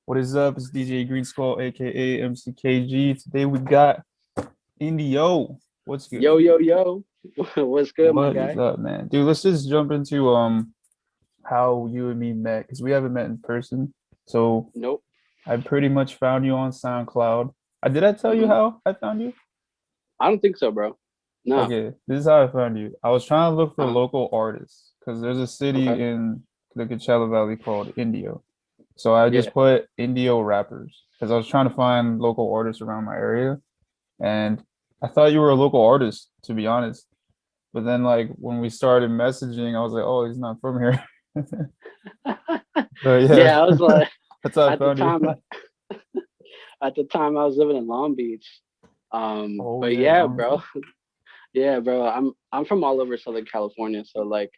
What is up? It's DJ GreenSkull, aka MCKG. Today we got INDIO. What's good? Yo, yo, yo. What's good, my What is guy? up, man? Dude, let's just jump into how you and me met because we haven't met in person. So Nope. I pretty much found you on SoundCloud. Did I tell you hmm how I found you? I don't think so, bro. No. Okay, this is how I found you. I was trying to look for Uh-huh. local artists because there's a city Okay. in the Coachella Valley called Indio. So I Yeah. just put Indio rappers because I was trying to find local artists around my area. And I thought you were a local artist, to be honest. But then, like, when we started messaging, I was like, oh, he's not from here. So, yeah, Yeah, I was like, that's how I at the found you. time, at the time I was living in Long Beach. Oh, But yeah, yeah, Long bro. Beach. Yeah, bro. I'm from all over Southern California, so like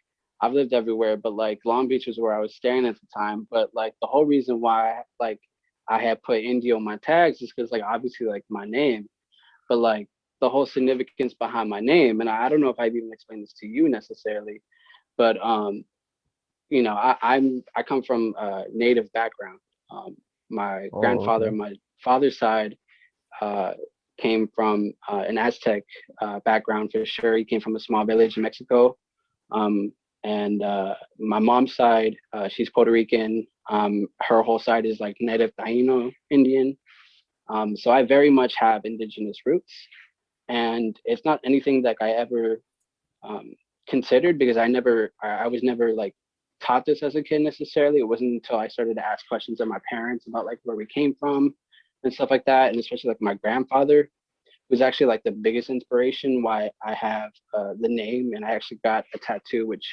I've lived everywhere, but like Long Beach was where I was staying at the time. But like the whole reason why like I had put Indio on my tags is because like obviously like my name, but like the whole significance behind my name, and I don't know if I've even explained this to you necessarily, but I come from a native background. My Oh, grandfather okay. on my father's side uh, came from an Aztec background for sure. He came from a small village in Mexico. Um, and my mom's side, she's Puerto Rican. Her whole side is like native Taino Indian. So I very much have indigenous roots, and it's not anything that I ever um, considered because I was never like taught this as a kid necessarily. It wasn't until I started to ask questions of my parents about like where we came from and stuff like that, and especially like my grandfather was actually like the biggest inspiration why I have the name, and I actually got a tattoo, which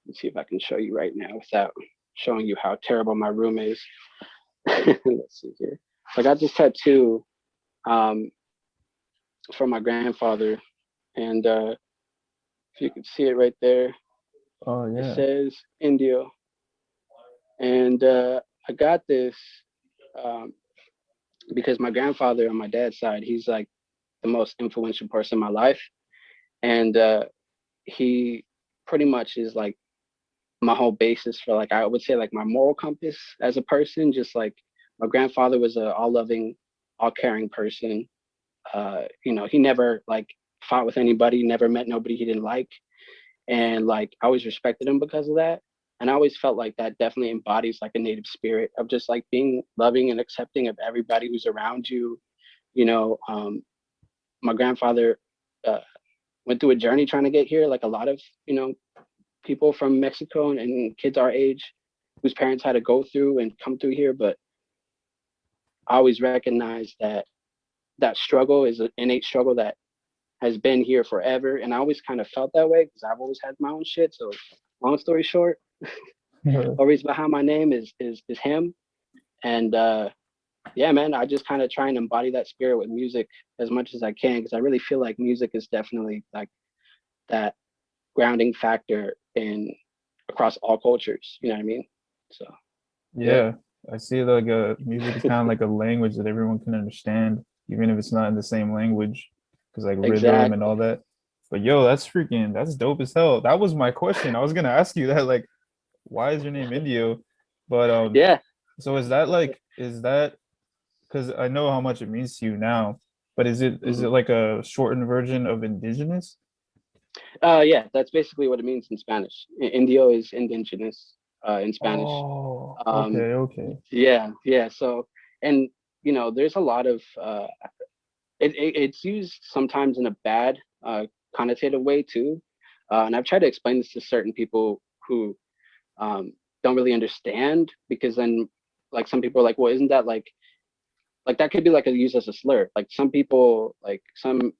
let's see if I can show you right now without showing you how terrible my room is. Let's see here. So I got this tattoo um, from my grandfather, and if you can see it right there, Oh, it yeah. says Indio. And I got this um, because my grandfather on my dad's side, he's like the most influential person in my life. And he pretty much is like my whole basis for like, I would say like my moral compass as a person. Just like my grandfather was a all loving, all caring person. He never like fought with anybody, never met nobody he didn't like. And like I always respected him because of that. And I always felt like that definitely embodies like a native spirit of just like being loving and accepting of everybody who's around you. you know um my grandfather uh, went through a journey trying to get here, like a lot of people from Mexico and kids our age whose parents had to go through and come through here. But I always recognize that that struggle is an innate struggle that has been here forever, and I always kind of felt that way because I've always had my own shit. So long story short, the reason behind my name is him. And yeah, man, I just kind of try and embody that spirit with music as much as I can, because I really feel like music is definitely like that grounding factor in across all cultures. You know what I mean? So yeah, Yeah. I see like music is kind of like a language that everyone can understand, even if it's not in the same language, because like rhythm and exactly. all that. But yo, that's dope as hell. That was my question. I was gonna ask you that, like, why is your name Indio? But Yeah. so is that because I know how much it means to you now, but is it hmm like a shortened version of indigenous? Yeah, that's basically what it means in Spanish. Indio is indigenous in Spanish. Oh, Um, okay, okay. yeah, yeah. So, and there's a lot of it's used sometimes in a bad connotative way too. And I've tried to explain this to certain people who um, don't really understand, because then like some people are like, well, isn't that like that could be like a used as a slur. Like some people, like some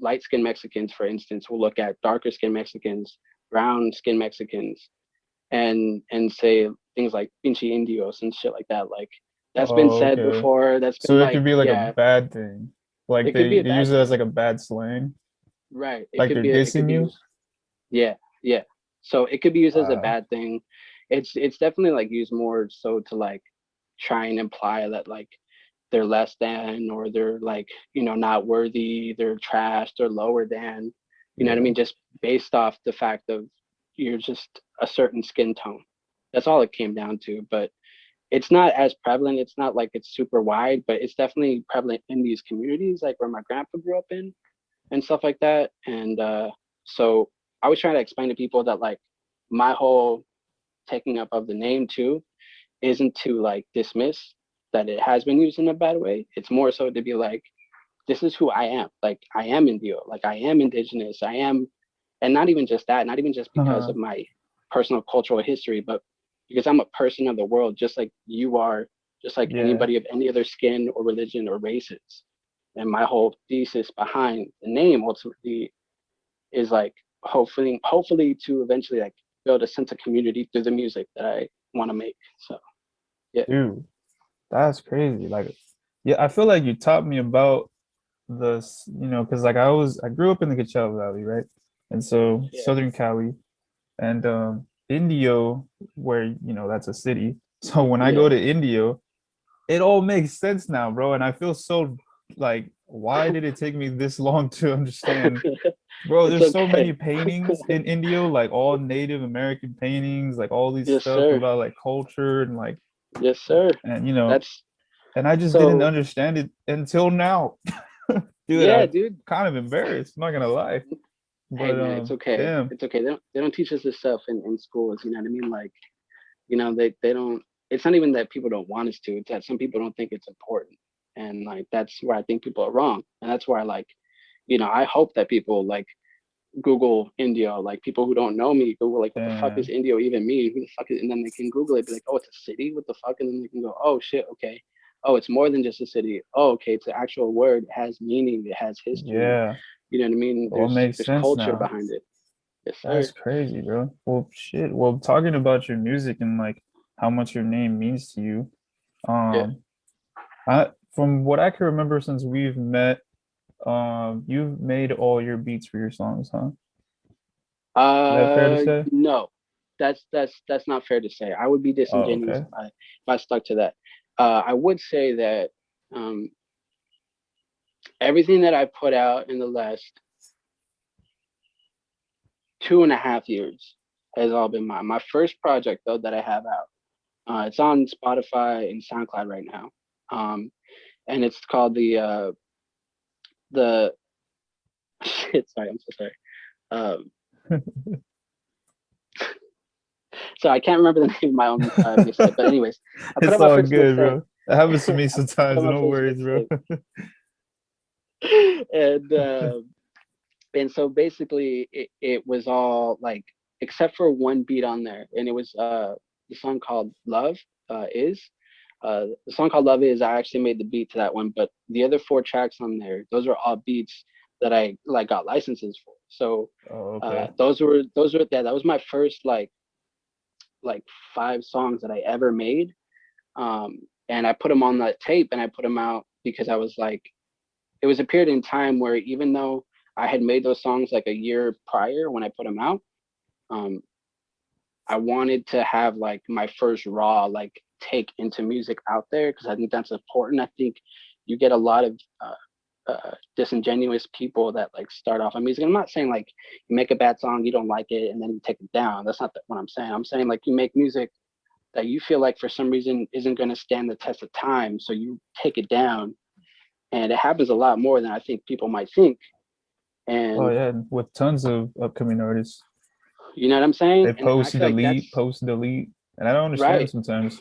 light skinned Mexicans, for instance, will look at darker skinned Mexicans, brown skinned Mexicans, and say things like pinche indios and shit like that. Like that's been Oh, said okay. before. That's been So it like, could be like a yeah, bad thing. Like it could be a they use bad it as like thing. a bad slang. Right. It Like could they're be it could dissing be you. used. Yeah, yeah. So it could be used as a Wow. bad thing. It's definitely like used more so to like try and imply that like they're less than, or they're like not worthy, they're trash, they're lower than, you know what I Yeah. mean, just based off the fact of you're just a certain skin tone. That's all it came down to. But it's not as prevalent. It's not like it's super wide, but it's definitely prevalent in these communities, like where my grandpa grew up in and stuff like that. And so I was trying to explain to people that like my whole taking up of the name too isn't to like dismiss that it has been used in a bad way. It's more so to be like, this is who I am. Like I am Indio. Like I am indigenous. I am, and not even just that. Not even just because of my personal cultural history, but because I'm a person of the world, just like you are, just like Yeah, anybody of any other skin or religion or races. And my whole thesis behind the name ultimately is like hopefully to eventually like build a sense of community through the music that I want to make. So yeah, dude, that's crazy. Like, yeah, I feel like you taught me about this, because like I grew up in the Coachella Valley, right? And so yeah, Southern Cali and Indio, where that's a city. So when I go yeah. to Indio, it all makes sense now, bro. And I feel so like, why did it take me this long to understand? Bro, It's there's so many okay. paintings in Indio, like all Native American paintings, like all these Yes, stuff sir. about like culture and like Yes, sir. and That's and I just didn't so. understand it until now. Dude, Yeah, I'm dude. kind of embarrassed, I'm not gonna lie. Hey, But man, it's okay. damn. It's okay. They don't teach us this stuff in schools. You know what I mean? Like, they don't. It's not even that people don't want us to. It's that some people don't think it's important, and like that's where I think people are wrong. And that's why like, I hope that people like Google Indio, like people who don't know me, Google like what the fuck does Damn. Indio even mean? Who the fuck is? And then they can Google it, be like, oh, it's a city. What the fuck? And then they can go, oh shit, okay. Oh, it's more than just a city. Oh, okay, it's an actual word. It has meaning. It has history. Yeah. You know what I mean? Well, it makes There's sense culture now. behind it. Yes, sir. That's crazy, bro. Well, shit. Well, talking about your music and like how much your name means to you, Yeah. um, from what I can remember since we've met, you've made all your beats for your songs, huh? Is that fair to say? No, that's not fair to say. I would be Oh, disingenuous okay. if I stuck to that. I would say that um, everything that I put out in the last 2.5 years has all been mine. My first project though that I have out, it's on Spotify and SoundCloud right now, and it's called the shit. Sorry, I'm so sorry. Um, so I can't remember the name of my own mixtape, but anyways, I put It's out my all first good, mixtape. bro. It happens to me I put sometimes. out my No first worries, bro. mixtape, and so basically it was all like except for one beat on there, and it was the song called Love is. The song called Love Is, I actually made the beat to that one, but the other four tracks on there, those are all beats that I like got licenses for. So Oh, okay. those were yeah, that was my first like 5 songs that I ever made. And I put them on that tape and I put them out because I was like, it was a period in time where even though I had made those songs like a year prior when I put them out, um, I wanted to have like my first raw like take into music out there because I think that's important. I think you get a lot of disingenuous people that like start off on music. I'm not saying like you make a bad song, you don't like it, and then you take it down. That's not what I'm saying. I'm saying like you make music that you feel like for some reason isn't going to stand the test of time, so you take it down, and it happens a lot more than I think people might think. Oh And yeah, with tons of upcoming artists. you know what I'm They saying? And I post, feel like delete, that's post, delete, and I don't understand right. sometimes.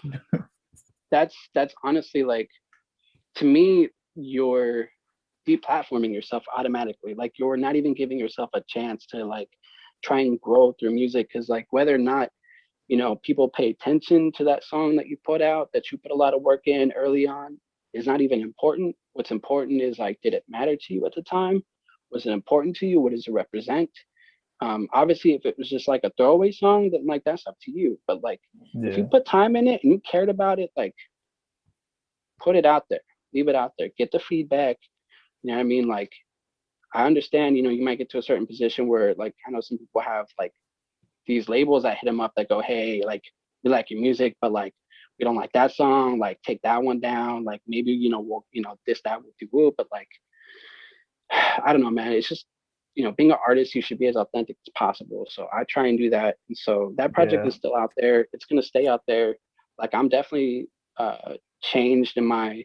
That's honestly like to me, you're deplatforming yourself automatically. Like you're not even giving yourself a chance to like try and grow through music because like whether or not people pay attention to that song that you put out that you put a lot of work in early on is not even important. What's important is like, did it matter to you at the time? Was it important to you? What does it represent? Obviously, if it was just like a throwaway song, then like that's up to you. But like, if you Yeah, put time in it and you cared about it, like put it out there, leave it out there, get the feedback. You know what I mean? Like, I understand. You might get to a certain position where like I know some people have like these labels that hit them up that go, hey, like we like your music, but like we don't like that song. Like take that one down. Like maybe we'll this that will do woo. But like I don't know, man. It's just being an artist, you should be as authentic as possible. So I try and do that. And so that project yeah. is still out there. It's gonna stay out there. Like I'm definitely changed in my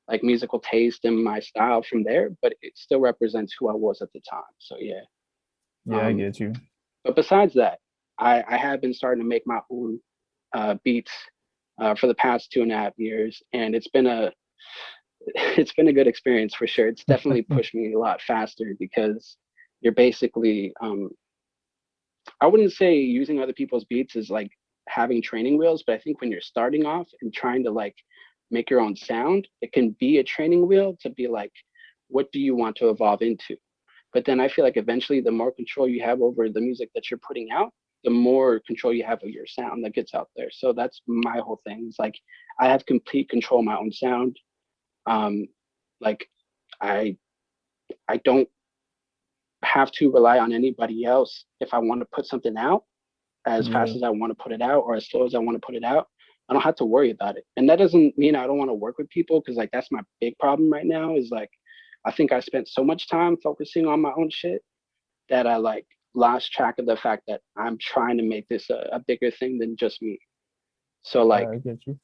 like musical taste and my style from there, but it still represents who I was at the time. So yeah. Yeah, I Um, get you. but besides that, I have been starting to make my own beats for the past 2.5 years, and it's been a good experience for sure. It's definitely pushed me a lot faster because you're basically I wouldn't say using other people's beats is like having training wheels, but I think when you're starting off and trying to like make your own sound, it can be a training wheel to be like, what do you want to evolve into? But then I feel like eventually the more control you have over the music that you're putting out, the more control you have of your sound that gets out there. So that's my whole thing. It's like I have complete control of my own sound. Um, like I I don't have to rely on anybody else if I want to put something out as fast Yeah. as I want to put it out or as slow as I want to put it out. I don't have to worry about it. And that doesn't mean I don't want to work with people because like that's my big problem right now is like I think I spent so much time focusing on my own shit that I like lost track of the fact that I'm trying to make this a bigger thing than just me. So like I get you.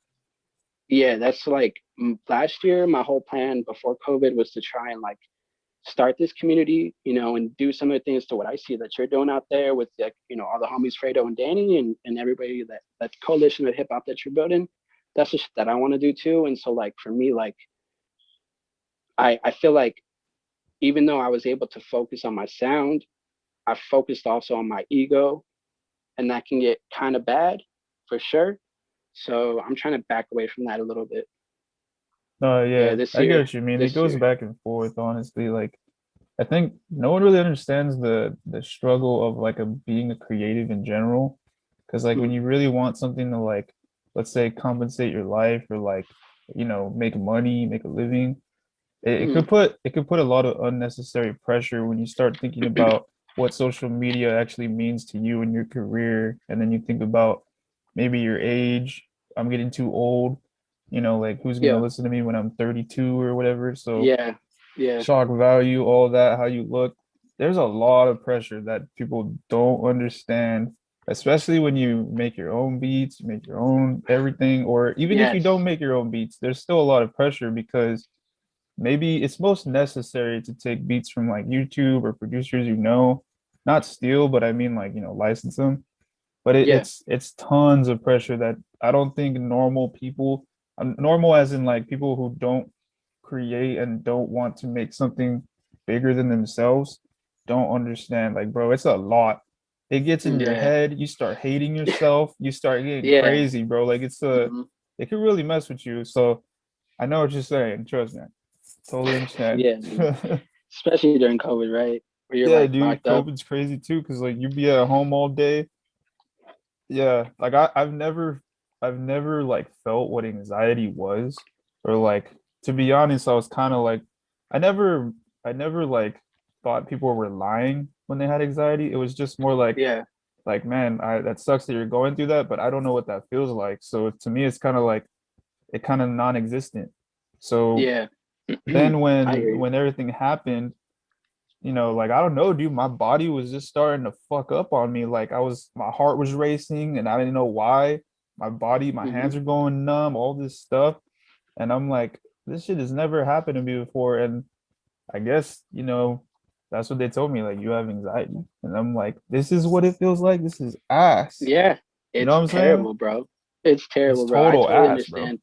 yeah, that's like last year my whole plan before COVID was to try and like start this community, you know, and do some of the things to what I see that you're doing out there with like, you know, all the homies Fredo and Danny and everybody that coalition of hip hop that you're building. That's the shit that I want to do too. And so like for me, like I feel like even though I was able to focus on my sound, I focused also on my ego and that can get kind of bad for sure. So I'm trying to back away from that a little bit. Yeah, Yeah, this I get year, what you mean. It this goes year. back and forth, honestly. Like I think no one really understands the struggle of like a being a creative in general. Because like when Mm, you really want something to like, let's say compensate your life or like, make money, make a living, mm, it could put a lot of unnecessary pressure when you start thinking about what social media actually means to you and your career, and then you think about maybe your age. I'm getting too old, like who's gonna yeah, listen to me when I'm 32 or whatever. So yeah, yeah, shock value, all that, how you look. There's a lot of pressure that people don't understand, especially when you make your own beats, make your own everything, or even if you yes, don't make your own beats, there's still a lot of pressure because maybe it's most necessary to take beats from like YouTube or producers, not steal, but I mean like, license them. But yeah, it's tons of pressure that I don't think normal people, normal as in like people who don't create and don't want to make something bigger than themselves, don't understand. Like, bro, it's a lot. It gets in your yeah, head, you start hating yourself, you start getting yeah. crazy, bro. Like Mhm. it could really mess with you. So I know what you're saying, trust me. Totally understand. Yeah, man. Especially during COVID, right? Where you're Yeah, like dude, locked up. COVID's crazy too, because like you be at home all day. Yeah, like I've never like felt what anxiety was, or like to be honest, I was kind of like I never I never like thought people were lying when they had anxiety. It was just more Yeah, like man, I that sucks that you're going through that, but I don't know what that feels like. So to me, it's kind of like it kind of non-existent. So yeah. then I hear you. when everything happened, like I don't know, dude, my body was just starting to fuck up on me. Like my heart was racing and I didn't know why. My Hmm. hands are going numb, all this stuff. And I'm like, this shit has never happened to me before. And I guess, that's what they told me, like you have anxiety. And I'm like, this is what it feels like. This is ass. Yeah, You know it's what I'm saying? terrible, bro. It's It's terrible, bro. I total totally ass, bro. understand.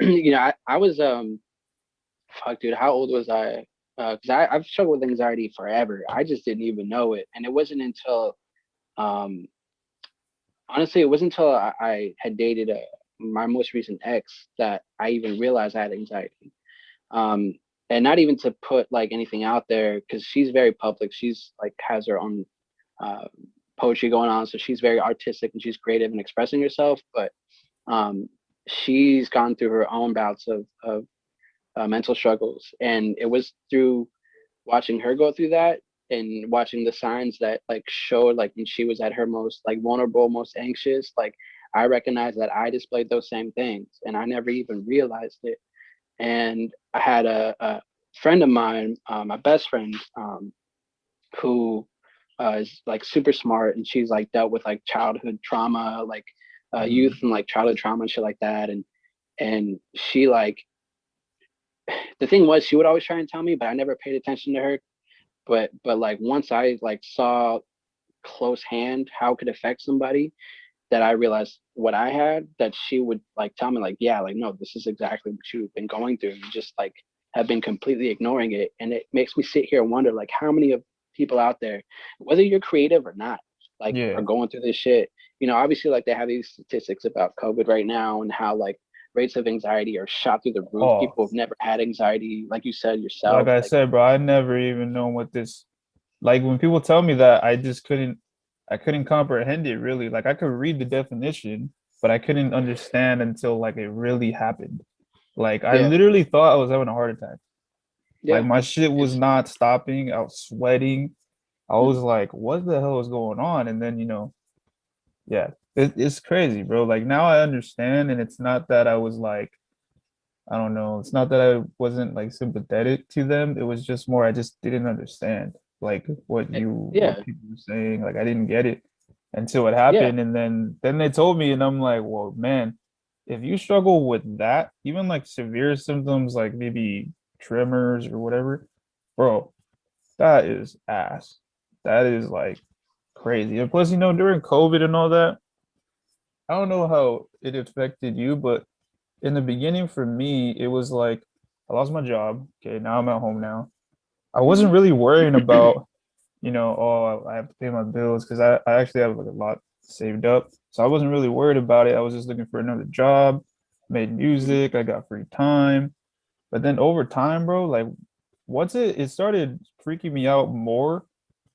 You know, I was fuck, dude. How old was I? Because I've struggled with anxiety forever. I just didn't even know it, and it wasn't until um honestly, it wasn't until I had dated my most recent ex that I even realized I had anxiety. Um, and not even to put like anything out there because she's very public. She's like has her own uh, poetry going on, so she's very artistic and she's creative and expressing herself. But um, she's gone through her own bouts of mental struggles, and it was through watching her go through that and watching the signs that like showed like when she was at her most like vulnerable, most anxious, like I recognized that I displayed those same things and I never even realized it. And I had a friend of mine, my best friend, who is like super smart and she's like dealt with like childhood trauma, like youth Mhm. and like childhood trauma and shit like that. And she like, the thing was, she would always try and tell me, but I never paid attention to her. But like once I like saw close hand how it could affect somebody, that I realized what I had, that she would like tell me like, yeah, like no, this is exactly what you've been going through. You just like have been completely ignoring it. And it makes me sit here and wonder like how many of people out there, whether you're creative or not, like are Yeah. going through this shit. Obviously like they have these statistics about COVID right now and how like rates of anxiety are shot through the roof. Oh, People have never had anxiety, like you said like yourself. I Like said, bro, I never even known what this, like when people tell me that, I couldn't comprehend it really. Like I could read the definition, but I couldn't understand until like it really happened. Like I yeah, literally thought I was having a heart attack. Like yeah. my shit was It's not stopping. I was sweating. I was mhm. like, what the hell is going on? And then, yeah, it's crazy, bro. Like now I understand, and it's not that I was like, I don't know, it's not that I wasn't like sympathetic to them. It was just more I just didn't understand like what Yeah, people were saying. Like I didn't get it until it yeah. happened, and then they told me, and I'm like, well, man, if you struggle with that, even like severe symptoms, like maybe tremors or whatever, bro, that is ass. That is like crazy. And plus, during COVID and all that, I don't know how it affected you, but in the beginning for me, it was like I lost my job. Okay, now I'm at home now. I wasn't Mhm. really worrying about, oh, I have to pay my bills because I actually have like a lot saved up. So I wasn't really worried about it. I was just looking for another job, made Mhm. music, I got free time. But then over time, bro, like once it started freaking me out more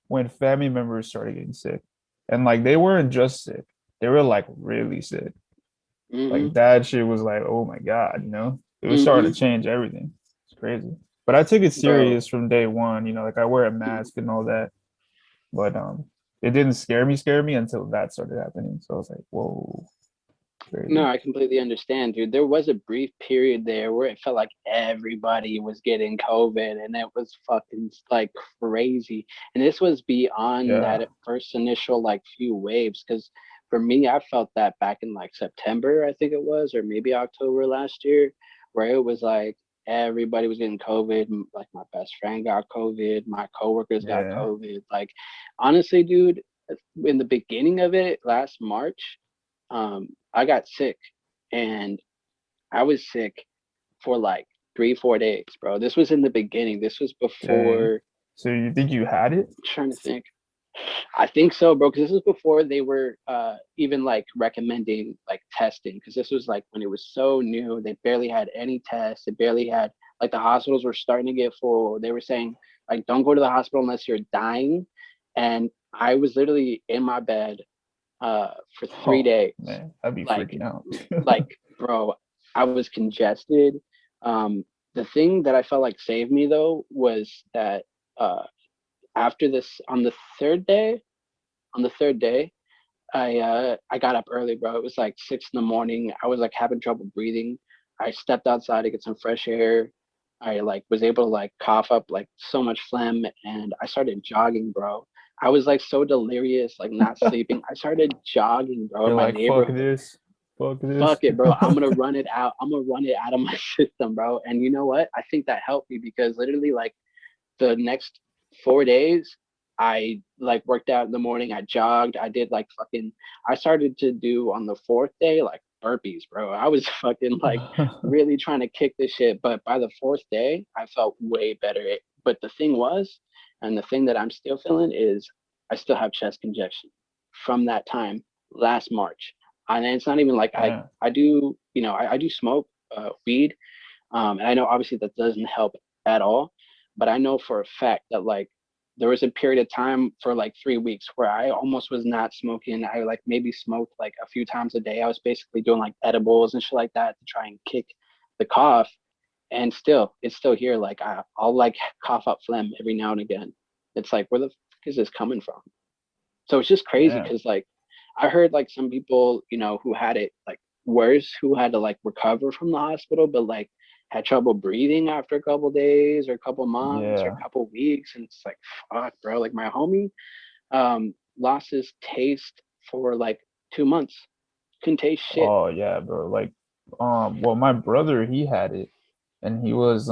when family members started getting sick. And like they weren't just sick, they were like really sick. Like Mhm. that shit was like, oh my God, it was starting Mhm. to change everything. It's crazy. But I took it Bro. serious from day one, like I wear a Mhm. mask and all that. But it didn't scare me until that started happening. So I was like, whoa, No, crazy. I completely understand, dude. There was a brief period there where it felt like everybody was getting COVID and it was fucking like crazy. And this was beyond Yeah. that first initial like few waves. Cause for me, I felt that back in like September, I think it was, or maybe October last year, where it was like everybody was getting COVID. Like my best friend got COVID, my coworkers got Yeah. COVID. Like honestly, dude, in the beginning of it last March, I got sick and I was sick for like 3, 4 days, bro. This was in the beginning. This was Dang. before, So you think you had it? I'm trying to think. I think so, bro, because this was before they were even like recommending like testing, because this was like when it was so new. They barely had any tests. They barely had, like, the hospitals were starting to get full. They were saying like don't go to the hospital unless you're dying. And I was literally in my bed for three Oh days. man, I'd be Like freaking out. like bro, I was congested. The thing that I felt like saved me though was that uh after this, on the third day, I got up early, bro. It was like 6 in the morning. I was like having trouble breathing. I stepped outside to get some fresh air. I like was able to like cough up like so much phlegm, and I started jogging, bro. I was like so delirious, like not sleeping. I started jogging, bro, in You're my like, fuck neighborhood. this. Fuck this. Fuck it, bro. I'm gonna run it out. I'm gonna run it out of my system, bro. And you know what? I think that helped me because literally like the next 4 days, I like worked out in the morning. I jogged. I did like fucking. I started to do on the fourth day like burpees, bro. I was fucking like really trying to kick this shit. But by the fourth day, I felt way better. But the thing was, and the thing that I'm still feeling is, I still have chest congestion from that time last March. And it's not even like Yeah. I do, I do smoke weed, and I know obviously that doesn't help at all, but I know for a fact that like there was a period of time for like 3 weeks where I almost was not smoking. I like maybe smoked like a few times a day. I was basically doing like edibles and shit like that to try and kick the cough. And still, it's still here. Like I'll like cough up phlegm every now and again. It's like, where the fuck is this coming from? So it's just crazy Yeah. because like I heard like some people, who had it like worse, who had to like recover from the hospital, but like had trouble breathing after a couple days or a couple months or Yeah. a couple weeks. And it's like, fuck, bro. Like my homie lost his taste for like 2 months. Couldn't taste shit. Oh yeah, bro. Like Well, my brother, he had it, and he was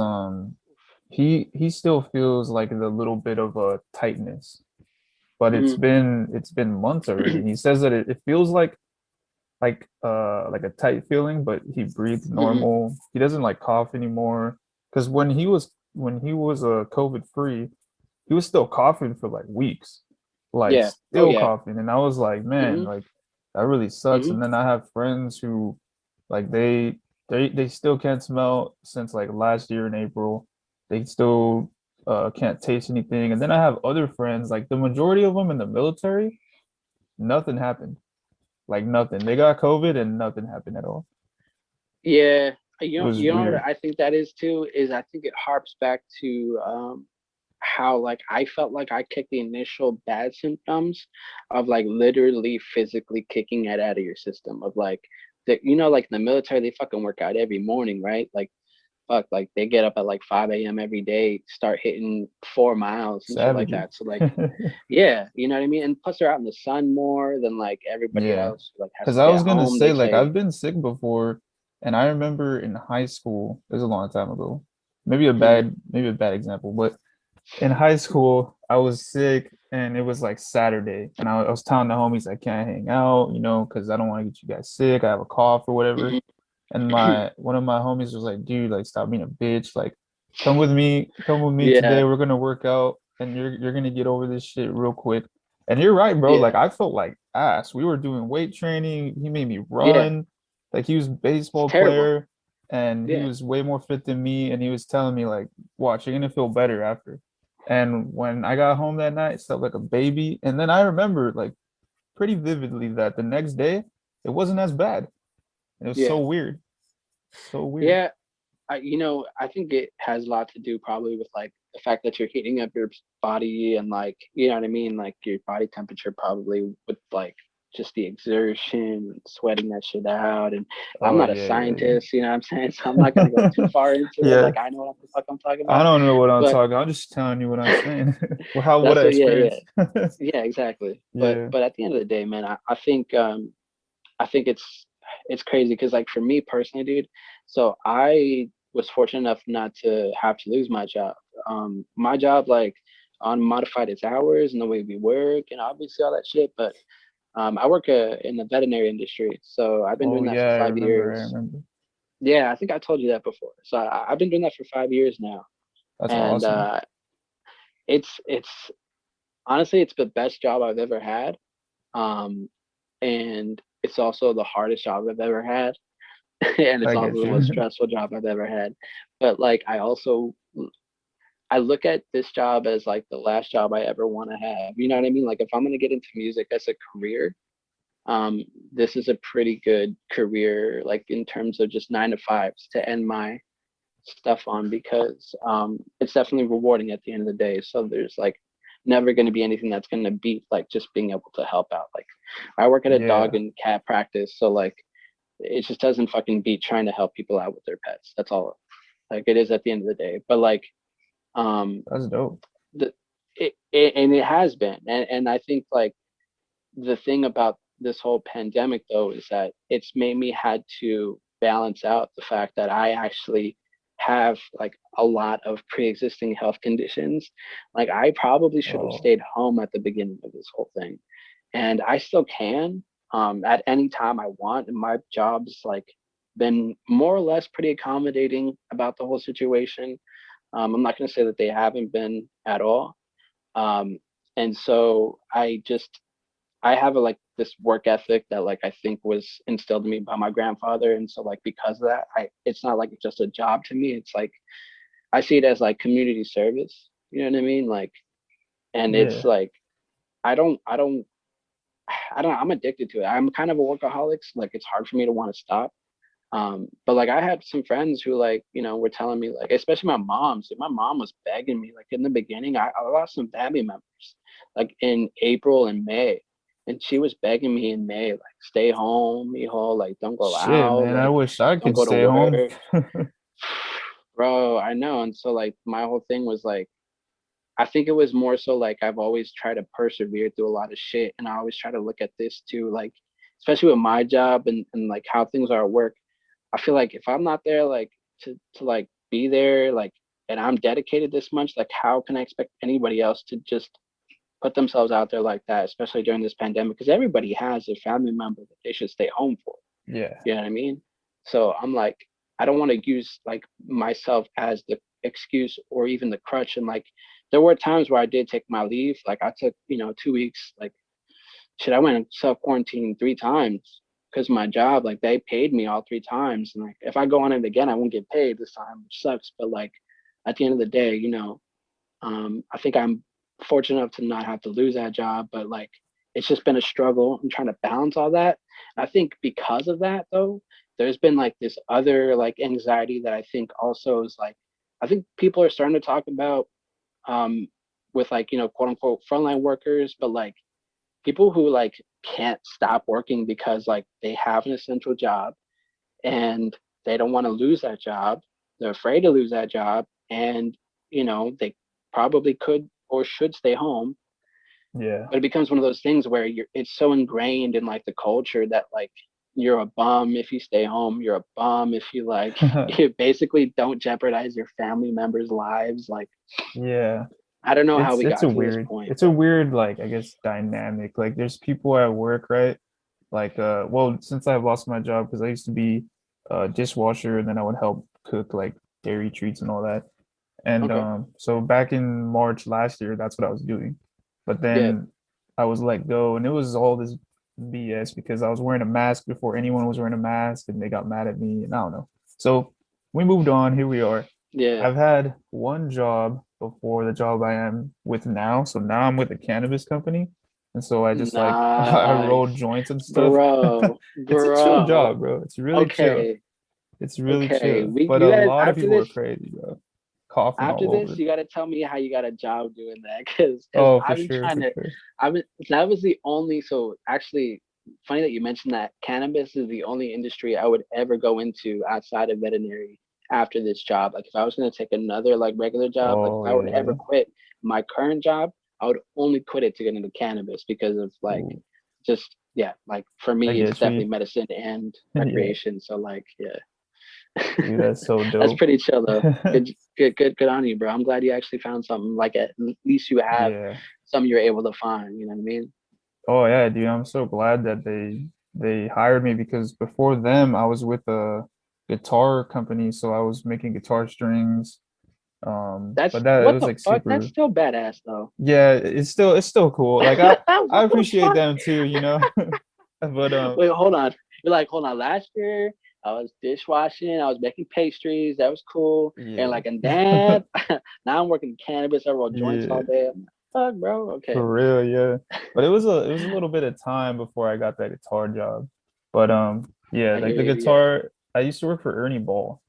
he still feels like the little bit of a tightness, but Hmm. it's been months already. And he says that it feels like a tight feeling, but he breathes Hmm. normal. He doesn't like cough anymore. Because when he was COVID free, he was still coughing for like weeks, like Yeah. Oh still yeah. coughing. And I was like, man, Hmm. like that really sucks. Hmm. And then I have friends who like they still can't smell since like last year in April. They still can't taste anything. And then I have other friends, like the majority of them in the military, nothing happened. Like nothing. They got COVID and nothing happened at all. Yeah. It was You know what weird. I think that is too is I think it harps back to how like I felt like I kicked the initial bad symptoms of like literally physically kicking it out of your system of like the like in the military they fucking work out every morning, right? Like fuck, like they get up at like 5 a.m. every day, start hitting 4 miles and shit like Savages. that. So like yeah, you know what I mean? And plus they're out in the sun more than like everybody Yeah. else who like has Because to I stay was at gonna home. say, They like, say I've been sick before, and I remember in high school, it was a long time ago. Maybe a bad example, but in high school, I was sick and it was like Saturday, and I was telling the homies I can't hang out, because I don't want to get you guys sick. I have a cough or whatever. mhm. And my one of my homies was like, dude, like stop being a bitch. Like come with me Yeah, today. We're gonna work out and you're gonna get over this shit real quick. And you're right, bro. yeah, Like I felt like ass. We were doing weight training. He made me yeah. run. Like he was a It's baseball terrible. player and he Yeah, was way more fit than me. And he was telling me like, watch, you're gonna feel better after. And when I got home that night, I felt like a baby. And then I remember like pretty vividly that the next day it wasn't as bad. It was so yeah, weird. So weird. yeah. I think it has a lot to do probably with like the fact that you're heating up your body and like, you know what I mean? Like your body temperature probably with like just the exertion and sweating that shit out. And I'm Oh not a yeah, yeah, scientist, you know what I'm saying? So I'm not gonna go too far into it. yeah. Like I know what the fuck I'm talking I about. don't know what I'm But talking. I'm just telling you what I'm saying. Well, how what that's I what yeah, yeah. experienced. Yeah, exactly. But Yeah. but at the end of the day, man, I think it's crazy because like for me personally, dude. So I was fortunate enough not to have to lose my job. My job like unmodified its hours and the way we work and obviously all that shit. But I work in the veterinary industry, so I've been Oh doing that for yeah, I five remember. I years. remember. Yeah, I think I told you that before. So I've been doing that for 5 years now, That's and awesome. it's honestly it's the best job I've ever had. Um, and it's also the hardest job I've ever had. And it's I also get the most you. stressful job I've ever had. But like I look at this job as like the last job I ever want to have. You know what I mean? Like if I'm gonna get into music as a career, um, this is a pretty good career, like in terms of just 9 to 5s to end my stuff on because it's definitely rewarding at the end of the day. So there's like never going to be anything that's going to beat like just being able to help out. Like I work at a dog Yeah, and cat practice, so like it just doesn't fucking beat trying to help people out with their pets. That's all like it is at the end of the day. But like um that's dope. the and it has been and I think like the thing about this whole pandemic though is that it's made me had to balance out the fact that I actually have like a lot of pre-existing health conditions. Like I probably should have Oh, stayed home at the beginning of this whole thing, and I still can at any time I want. And my job's like been more or less pretty accommodating about the whole situation. I'm not going to say that they haven't been at all. Um, and so I have a like this work ethic that like I think was instilled in me by my grandfather, and so like because of that, I it's not like just a job to me. It's like I see it as like community service. You know what I mean? Like, and it's yeah. like I don't I don't I'm addicted to it. I'm kind of a workaholic. So like it's hard for me to want to stop. But like I had some friends who like, were telling me like, especially my mom. So my mom was begging me like in the beginning. I lost some family members like in April and May. And she was begging me in May, like, stay home, mijo, like don't go Shit, out, man. I like wish I don't could go to stay home. work. Bro, I know. And so like my whole thing was like I think it was more so like I've always tried to persevere through a lot of shit. And I always try to look at this too, like especially with my job and like how things are at work. I feel like if I'm not there, like to like be there, like, and I'm dedicated this much, like, how can I expect anybody else to just put themselves out there like that, especially during this pandemic? Because everybody has a family member that they should stay home for. Yeah. You know what I mean? So I'm like, I don't want to use like myself as the excuse or even the crutch. And like, there were times where I did take my leave. Like I took, 2 weeks. Like, shit, I went and self quarantined 3 times because my job, like, they paid me all 3 times. And like, if I go on it again, I won't get paid this time, which sucks. But like, at the end of the day, I think I'm fortunate enough to not have to lose that job, but like it's just been a struggle. I'm trying to balance all that. I think because of that though, there's been like this other like anxiety that I think also is like I think people are starting to talk about um with like, quote unquote frontline workers, but like people who like can't stop working because like they have an essential job and they don't want to lose that job. They're afraid to lose that job, and they probably could or should stay home. Yeah. But it becomes one of those things where it's so ingrained in like the culture that like you're a bum if you stay home. You're a bum if you like you basically don't jeopardize your family members' lives. Like Yeah. I don't know how It's we it's got a to this weird point, it's a but weird like I guess dynamic. Like there's people at work, right? Like well, since I've lost my job because I used to be a dishwasher and then I would help cook like dairy treats and all that. And okay, so back in March last year, that's what I was doing. But yeah, then I was let go, and it was all this BS because I was wearing a mask before anyone was wearing a mask, and they got mad at me, and I don't know. So we moved on. Here we are. yeah, I've had one job before the job I am with now. So now I'm with a cannabis company. And so I just like I roll nice, joints and stuff. bro, It's a chill bro. job, bro. It's really chill. Okay, It's really okay. chill. We But you a guys lot of after people are this. crazy, bro. Coughing After all this, over. you got to tell me how you got a job doing that, because Oh, for I've been sure, trying for to. sure. I've been that was the only. So actually, funny that you mentioned that. Cannabis is the only industry I would ever go into outside of veterinary after this job. Like if I was gonna take another like regular job, like Oh if I were to ever yeah. quit my current job, I would only quit it to get into cannabis because of like Ooh, just yeah, like for I me it's get you. definitely medicine and Yeah, recreation. So like yeah. dude, that's so That's dope. pretty chill though. Good on you, bro. I'm glad you actually found something. Like at least you have Yeah. something you're able to find. You know what I mean? Oh yeah, dude. I'm so glad that they hired me because before them I was with a guitar company, so I was making guitar strings. But That's that it what was the like fuck. That's super. still badass though. Yeah, it's still cool. Like I What the appreciate fuck? them too. But Wait, hold on. You're like, hold on. Last year I was dishwashing. I was making pastries. That was cool. And yeah. like, and then now I'm working cannabis. I roll joints all Yeah. day. I'm like, fuck, bro. Okay. For real, yeah. But it was a little bit of time before I got that guitar job. But yeah, I like hear the you. Yeah. guitar, I used to work for Ernie Ball.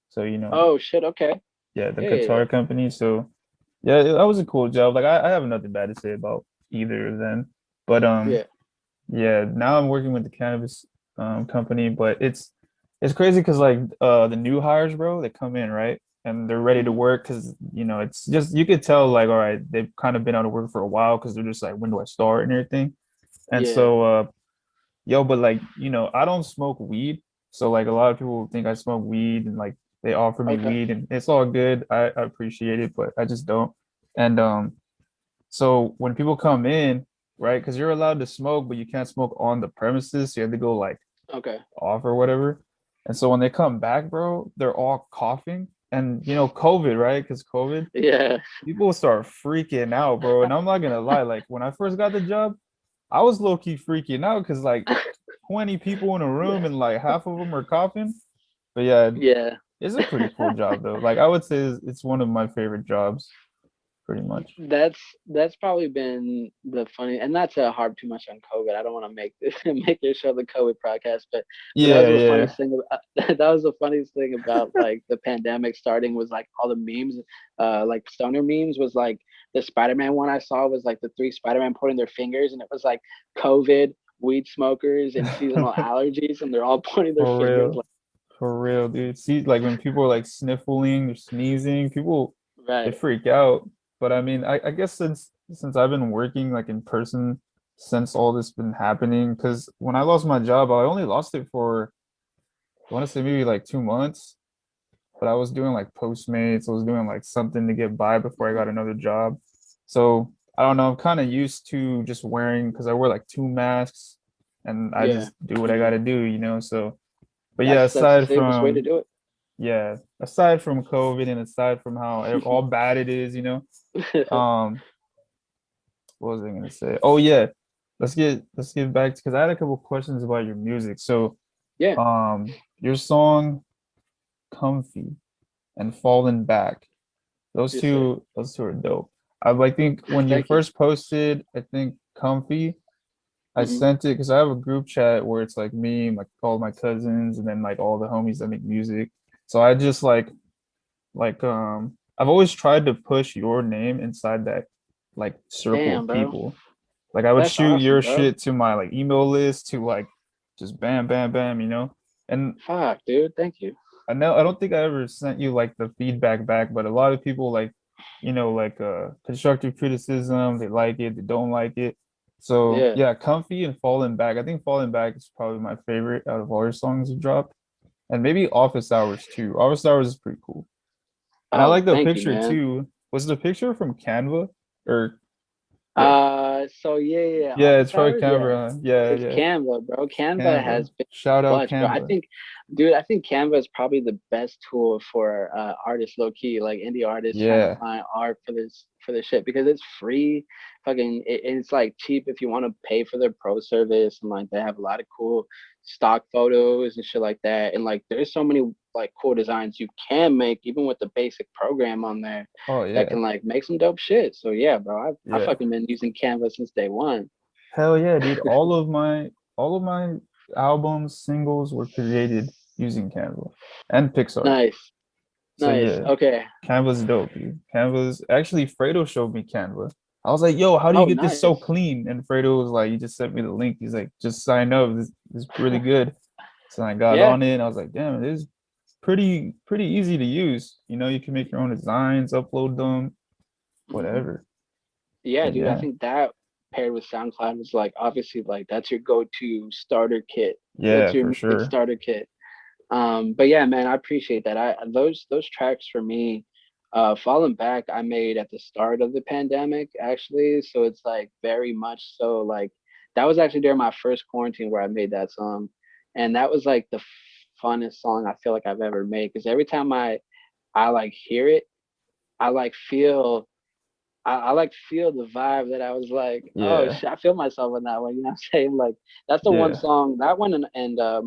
So, Oh shit. Okay. yeah, the Yeah. Yeah. guitar company. So yeah, that was a cool job. Like I have nothing bad to say about either of them. But Yeah. yeah, now I'm working with the cannabis company, but it's crazy because like the new hires, bro, they come in, right? And they're ready to Mhm. work because it's just you could tell like all right, they've kind of been out of work for a while because they're just like when do I start and everything. And Yeah. so yo, but like, I don't smoke weed. So like a lot of people think I smoke weed and like they offer me Okay. weed and it's all good. I appreciate it, but I just don't. And so when people come in, right, because you're allowed to smoke, but you can't smoke on the premises, so you have to go like Okay. off or whatever. And so when they come back, bro, they're all coughing. And COVID, right? Because COVID, Yeah. people start freaking out, bro. And I'm not gonna lie, like when I first got the job, I was low-key freaking out because like 20 people in a room Yeah. and like half of them are coughing. But yeah, Yeah. it's a pretty cool job though. Like I would say it's one of my favorite jobs, pretty much. That's probably been the funny, and not to harp too much on COVID. I don't want to make this make this show the COVID podcast, but that was Yeah, the yeah. funniest thing about that was the funniest thing about like the pandemic starting was like all the memes, like stoner memes was like the Spider-Man one I saw was like the three Spider-Man pointing their fingers, and it was like COVID, weed smokers, and seasonal allergies, and they're all pointing their For fingers real. like For real, dude. See, like when people are like sniffling or sneezing, people they right, freak out. But I mean, I guess since I've been working like in person since all this been happening, because when I lost my job, I only lost it for want to say maybe like 2 months, but I was doing like Postmates. I was doing like something to get by before I Mhm. got another job. So I don't know. I'm kind of used to just wearing because I wear like two masks and I Yeah. just do what I got Mhm. to do, So, but yeah, That's the safest way to do aside from COVID and aside from how all bad it is, it. um, what was I gonna say? Oh yeah, let's get back to because I had a couple questions about your music. So, Yeah. your song "Comfy" and "Falling Back." Those Yes, sir. two, those two are dope. I think when you Thank you. first posted, I think "Comfy," I Hmm. sent it because I have a group chat where it's like me, like all my cousins, and then like all the homies that make music. So I just I've always tried to push your name inside that like circle Damn, of bro. people. Like I would That's shoot awesome, your bro. shit to my like email list to like just bam, bam, bam, And Fuck, dude. Thank you. I don't think I ever sent you like the feedback back, but a lot of people like, like constructive criticism, they like it, they don't like it. So Yeah. yeah, Comfy and Falling Back. I think Falling Back is probably my favorite out of all your songs you dropped. And maybe Office Hours too. Office Hours is pretty cool. And I Oh, like the thank you, picture man. too. Was the picture from Canva? Or yeah. So yeah, Yeah, it's office probably hours, yeah. Canva. Huh? Yeah, It's yeah. Canva, bro. Canva Canva. has been Shout out clutch, bro. I Canva. think, dude, I think Canva is probably the best tool for artists low key, like indie artists trying to Yeah. find art for this shit because it's free. Fucking, it's like cheap if you want to pay for their pro service and like they have a lot of cool stock photos and shit like that. And like there's so many like cool designs you can make even with the basic program on there Oh that yeah. can like make some dope shit. So yeah, bro, I Yeah. fucking been using Canva since day one. Hell yeah, dude. All of my albums, singles were created using Canva and Pixar. Nice, So nice. yeah, Okay. Canva's dope, dude. Canva's actually Fredo showed me Canva. I was like, yo, how do you Oh, get this so nice. clean? And Fredo was like, he just sent me the link. He's like, just sign up. This is really good. So I got Yeah. on it and I was like, damn, it is pretty easy to use. You can make your own designs, upload them, Hmm. whatever. Yeah, But dude. I yeah. think that paired with SoundCloud is like obviously like that's your go-to starter kit. That's Yeah, your for music sure. starter kit. But yeah, man, I appreciate that. I those tracks for me, Falling Back, I made at the start of the pandemic actually. So it's like very much so like that was actually during my first quarantine where I made that song, and that was like the funnest song I feel like I've ever made because every time I like hear it, I like feel. I like feel the vibe that I was like, oh Yeah. shit, I feel myself in that one. You know what I'm saying? Like that's the one Yeah. song, that one and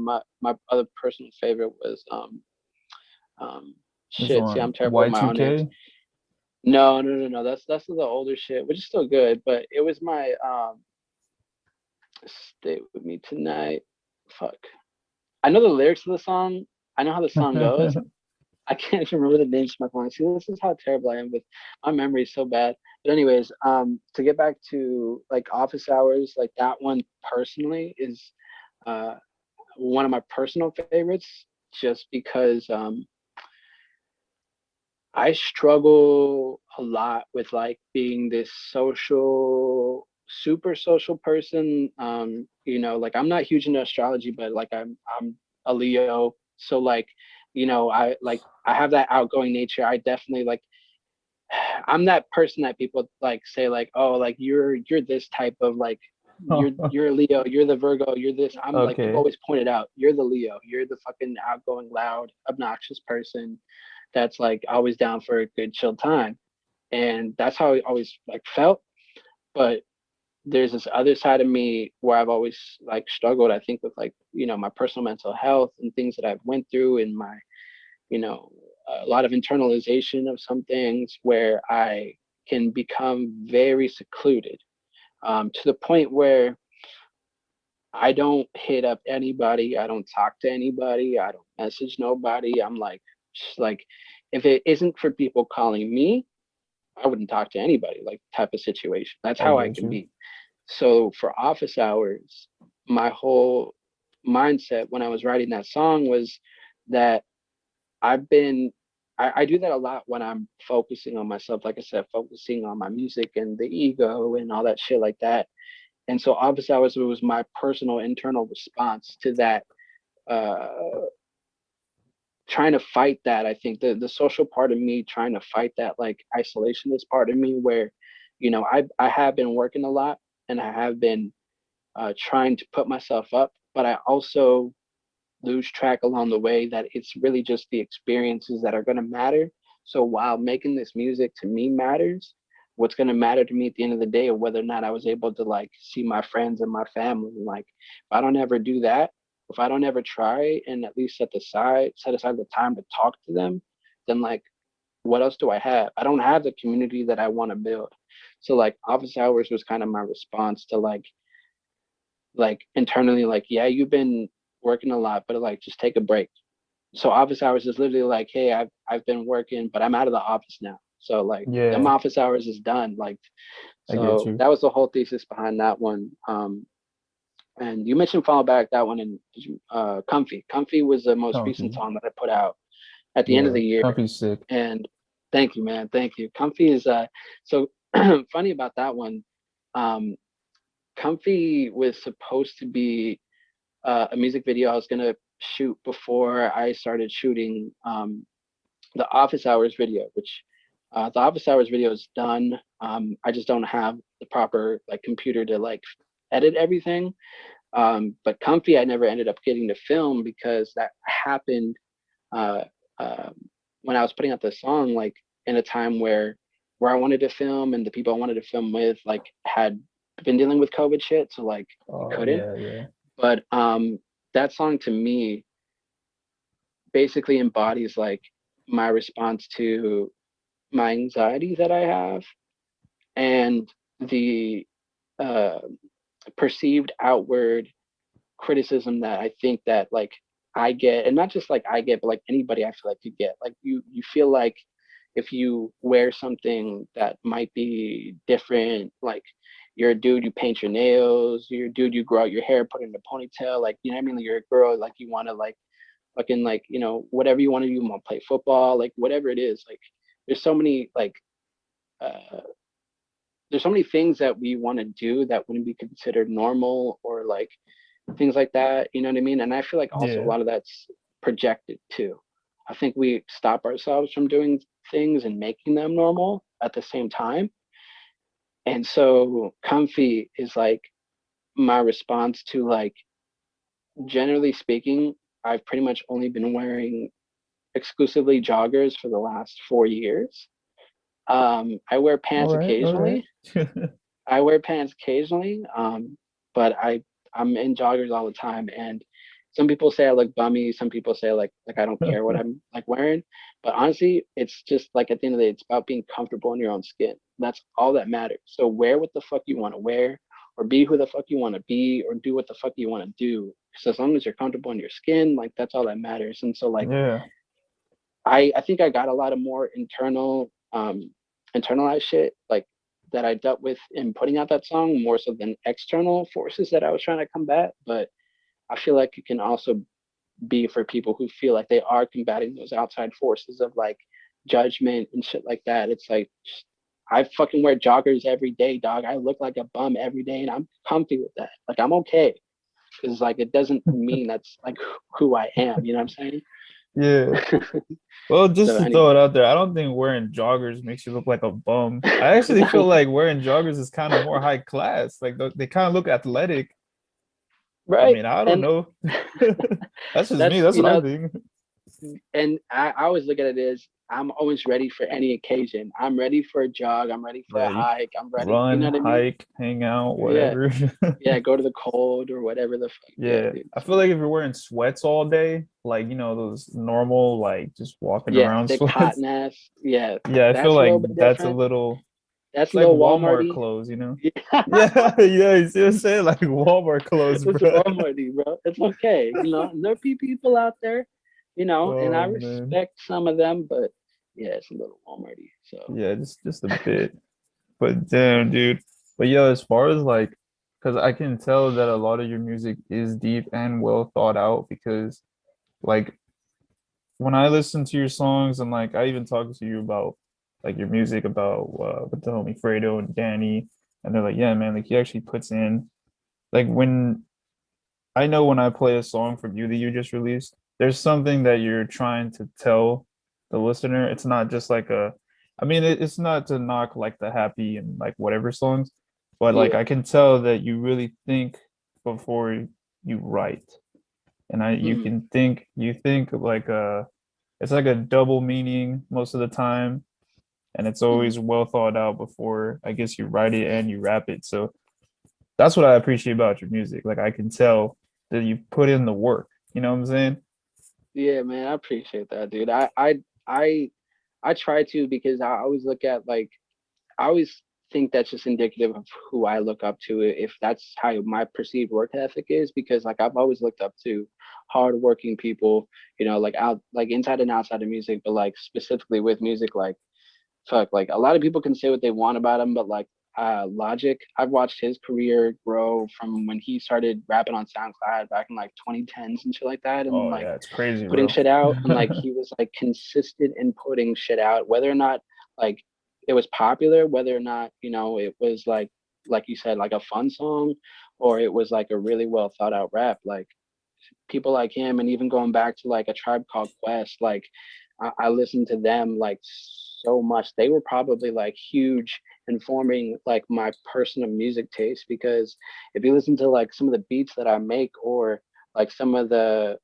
my other personal favorite was um Which shit. See, one? I'm terrible with my own names. Y2K? No. That's the older shit, which is still good, but it was my Stay With Me Tonight. Fuck. I know the lyrics of the song. I know how the song goes. I can't even remember the names of my phone. See, this is how terrible I am with my memory is so bad. But anyways, to get back to like office hours, like that one personally is uh one of my personal favorites, just because I struggle a lot with like being this super social person. Like I'm not huge into astrology, but like I'm a Leo, so like I have that outgoing nature. I definitely like I'm that person that people like say like, oh, like you're this type of like you're a Leo, you're the Virgo, you're this. I'm like people Okay. always point it out. You're the Leo. You're the fucking outgoing, loud, obnoxious person that's like always down for a good chill time. And that's how I always like felt. But there's this other side of me where I've always like struggled, I think, with like, my personal mental health and things that I've went through in my you know, a lot of internalization of some things where I can become very secluded, to the point where I don't hit up anybody, I don't talk to anybody, I don't message nobody. I'm like, just like, if it isn't for people calling me, I wouldn't talk to anybody, like type of situation. That's I how I get can you. be. So for office hours, my whole mindset when I was writing that song was that I've been I do that a lot when I'm focusing on myself, like I said, focusing on my music and the ego and all that shit like that. And so office hours was my personal internal response to that uh trying to fight that. I think the social part of me trying to fight that like isolationist part of me where, I have been working a lot and I have been trying to put myself up, but I also lose track along the way that it's really just the experiences that are going to matter. So while making this music to me matters, what's going to matter to me at the end of the day, or whether or not I was able to like see my friends and my family. Like if I don't ever do that, if I don't ever try and at least set aside the time to talk to them, then like what else do I have? I don't have the community that I want to build. So like office hours was kind of my response to like internally, like, yeah, you've been working a lot, but like just take a break. So office hours is literally like, hey, I've been working, but I'm out of the office now. So like them Yeah, office hours is done. Like I get so you. that was the whole thesis behind that one. And you mentioned Fall Back, that one, and Comfy. Comfy was the most recent Comfy. song that I put out at the end of Yeah, the year. Comfy's sick. And thank you, man. Thank you. Comfy is so funny about that one. Um Comfy was supposed to be a music video I was gonna shoot before I started shooting the office hours video, which the office hours video is done. I just don't have the proper like computer to like edit everything. But Comfy, I never ended up getting to film because that happened uh, uh, when I was putting out the song, like in a time where I wanted to film and the people I wanted to film with like had been dealing with COVID shit, so like we Oh couldn't. yeah, yeah. But that song to me basically embodies like my response to my anxiety that I have and the uh, perceived outward criticism that I think that like I get, and not just like I get, but like anybody I feel like you get. Like you feel like if you wear something that might be different, like you're a dude, you paint your nails, you're a dude, you grow out your hair, put it in a ponytail, like you know what I mean? Like, you're a girl, like you want to like fucking like whatever you want to do, you want to play football, like whatever it is. Like there's so many like uh there's so many things that we want to do that wouldn't be considered normal or like things like that, you know what I mean? And I feel like also a Yeah. lot of that's projected too. I think we stop ourselves from doing things and making them normal at the same time. And so Comfy is like my response to like, generally speaking, I've pretty much only been wearing exclusively joggers for the last 4 years. I wear All pants right, all right. occasionally. I wear pants occasionally, but I'm in joggers all the time. And some people say I look bummy. Some people say like I don't care what I'm like wearing. But honestly, it's just like at the end of the day, it's about being comfortable in your own skin. That's all that matters. So wear what the fuck you want to wear, or be who the fuck you want to be, or do what the fuck you want to do. So as long as you're comfortable in your skin, like that's all that matters. And so like Yeah. I think I got a lot of more internalized shit like that I dealt with in putting out that song more so than external forces that I was trying to combat. But I feel like it can also be for people who feel like they are combating those outside forces of like judgment and shit like that. It's like I fucking wear joggers every day, dog. I look like a bum every day and I'm comfy with that. Like I'm okay. Cause like it doesn't mean that's like who I am, you know what I'm Yeah. saying? Well, just So to throw it anyway. out there, I don't think wearing joggers makes you look like a bum. I actually feel like wearing joggers is kind of more high class. Like they kind of look athletic. I Right. mean, I don't And know. That's just me. that's, That's what I think. and I always look at it as I'm always ready for any occasion. I'm ready for a jog. I'm ready for Yeah, a you hike. I'm ready. You run, know what I mean? hike, hang out, Yeah. whatever. Yeah. Go to the cold or whatever the fuck. Yeah, Yeah. dude. I So feel like if you're wearing sweats all day, like those normal, like just walking yeah, around thick sweats. cotton ass. Yeah. Yeah, I feel That's a like little bit that's a different. little, That's it's a like little Walmart Walmarty. clothes, you know? Yeah. Yeah, yeah, you see what I'm saying? Like Walmart clothes, It's bro. Walmarty, bro. It's okay. There be people out there, and I Oh man. respect some of them, but yeah, it's a little Walmarty. So Yeah, just a bit. But damn, dude. But yo, as far as like, because I can tell that a lot of your music is deep and well thought out because like when I listen to your songs and like I even talk to you about like your music about with the homie Fredo and Danny, and they're like, yeah, man, like he actually puts in like when I know when I play a song from you that you just released, there's something that you're trying to tell the listener. It's not just like a, I mean, it's not to knock like the happy and like whatever songs, but like Yeah. I can tell that you really think before you write. And you Hmm. can think, you think like it's like a double meaning most of the time, and it's Hmm. always well thought out before I guess you write it and you rap it. So that's what I appreciate about your music. Like I can tell that you put in the work. You know what I'm saying? Yeah, man, I appreciate that, dude. I I try to, because I always look at like, I always think that's just indicative of who I look up to, if that's how my perceived work ethic is, because like I've always looked up to hardworking people, like out, like inside and outside of music, but like specifically with music, like fuck, like a lot of people can say what they want about him, but like Logic, I've watched his career grow from when he started rapping on SoundCloud back in like 2010s and shit like that, and Oh like yeah, it's crazy, putting bro. shit out, and like he was like consistent in putting shit out, whether or not like it was popular, whether or not it was like you said, like a fun song, or it was like a really well thought out rap. Like people like him, and even going back to like a Tribe Called Quest, like I listened to them like so much. They were probably like huge in forming like my personal music taste, because if you listen to like some of the beats that I make, or like some of the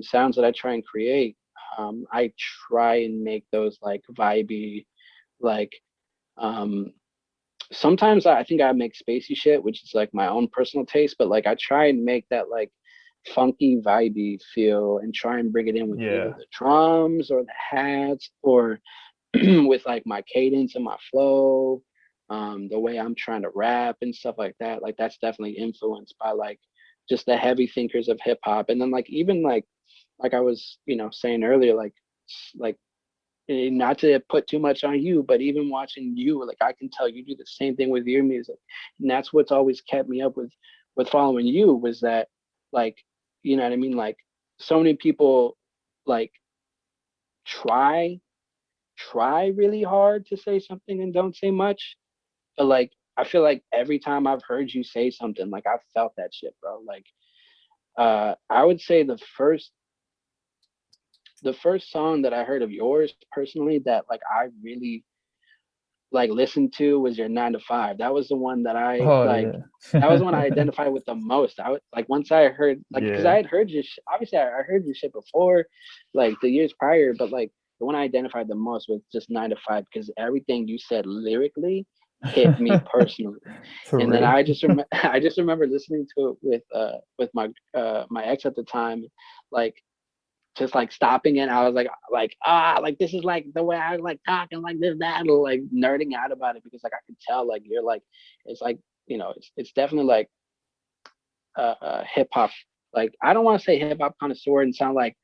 sounds that I try and create, I try and make those like vibey, like um, sometimes I think I make spacey shit, which is like my own personal taste, but like I try and make that like funky, vibey feel, and try and bring it in with either Yeah. the drums or the hats, or with like my cadence and my flow, the way I'm trying to rap and stuff like that. Like that's definitely influenced by like just the heavy thinkers of hip hop. And then like even like I was, saying earlier, like not to put too much on you, but even watching you, like I can tell you do the same thing with your music, and that's what's always kept me up with following you, was that like, you know what I mean, like so many people like try try really hard to say something and don't say much, but like I feel like every time I've heard you say something, like I've felt that shit, bro. Like I would say the first song that I heard of yours personally that like I really like listened to was your 9 to 5. That was the one that I Oh like. yeah. That was the one I identified with the most. I would like, once I heard, like, because I Yeah. had heard your obviously I heard your shit before, like the years prior, but like the one I identified the most was just 9 to 5, because everything you said lyrically hit me personally. For And then real. I just remember listening to it with my ex at the time, like just like stopping it. I was like this is like the way I like talking like this, that, and like nerding out about it, because like I could tell like you're like, it's like, it's definitely like hip hop. Like I don't want to say hip hop connoisseur and sound like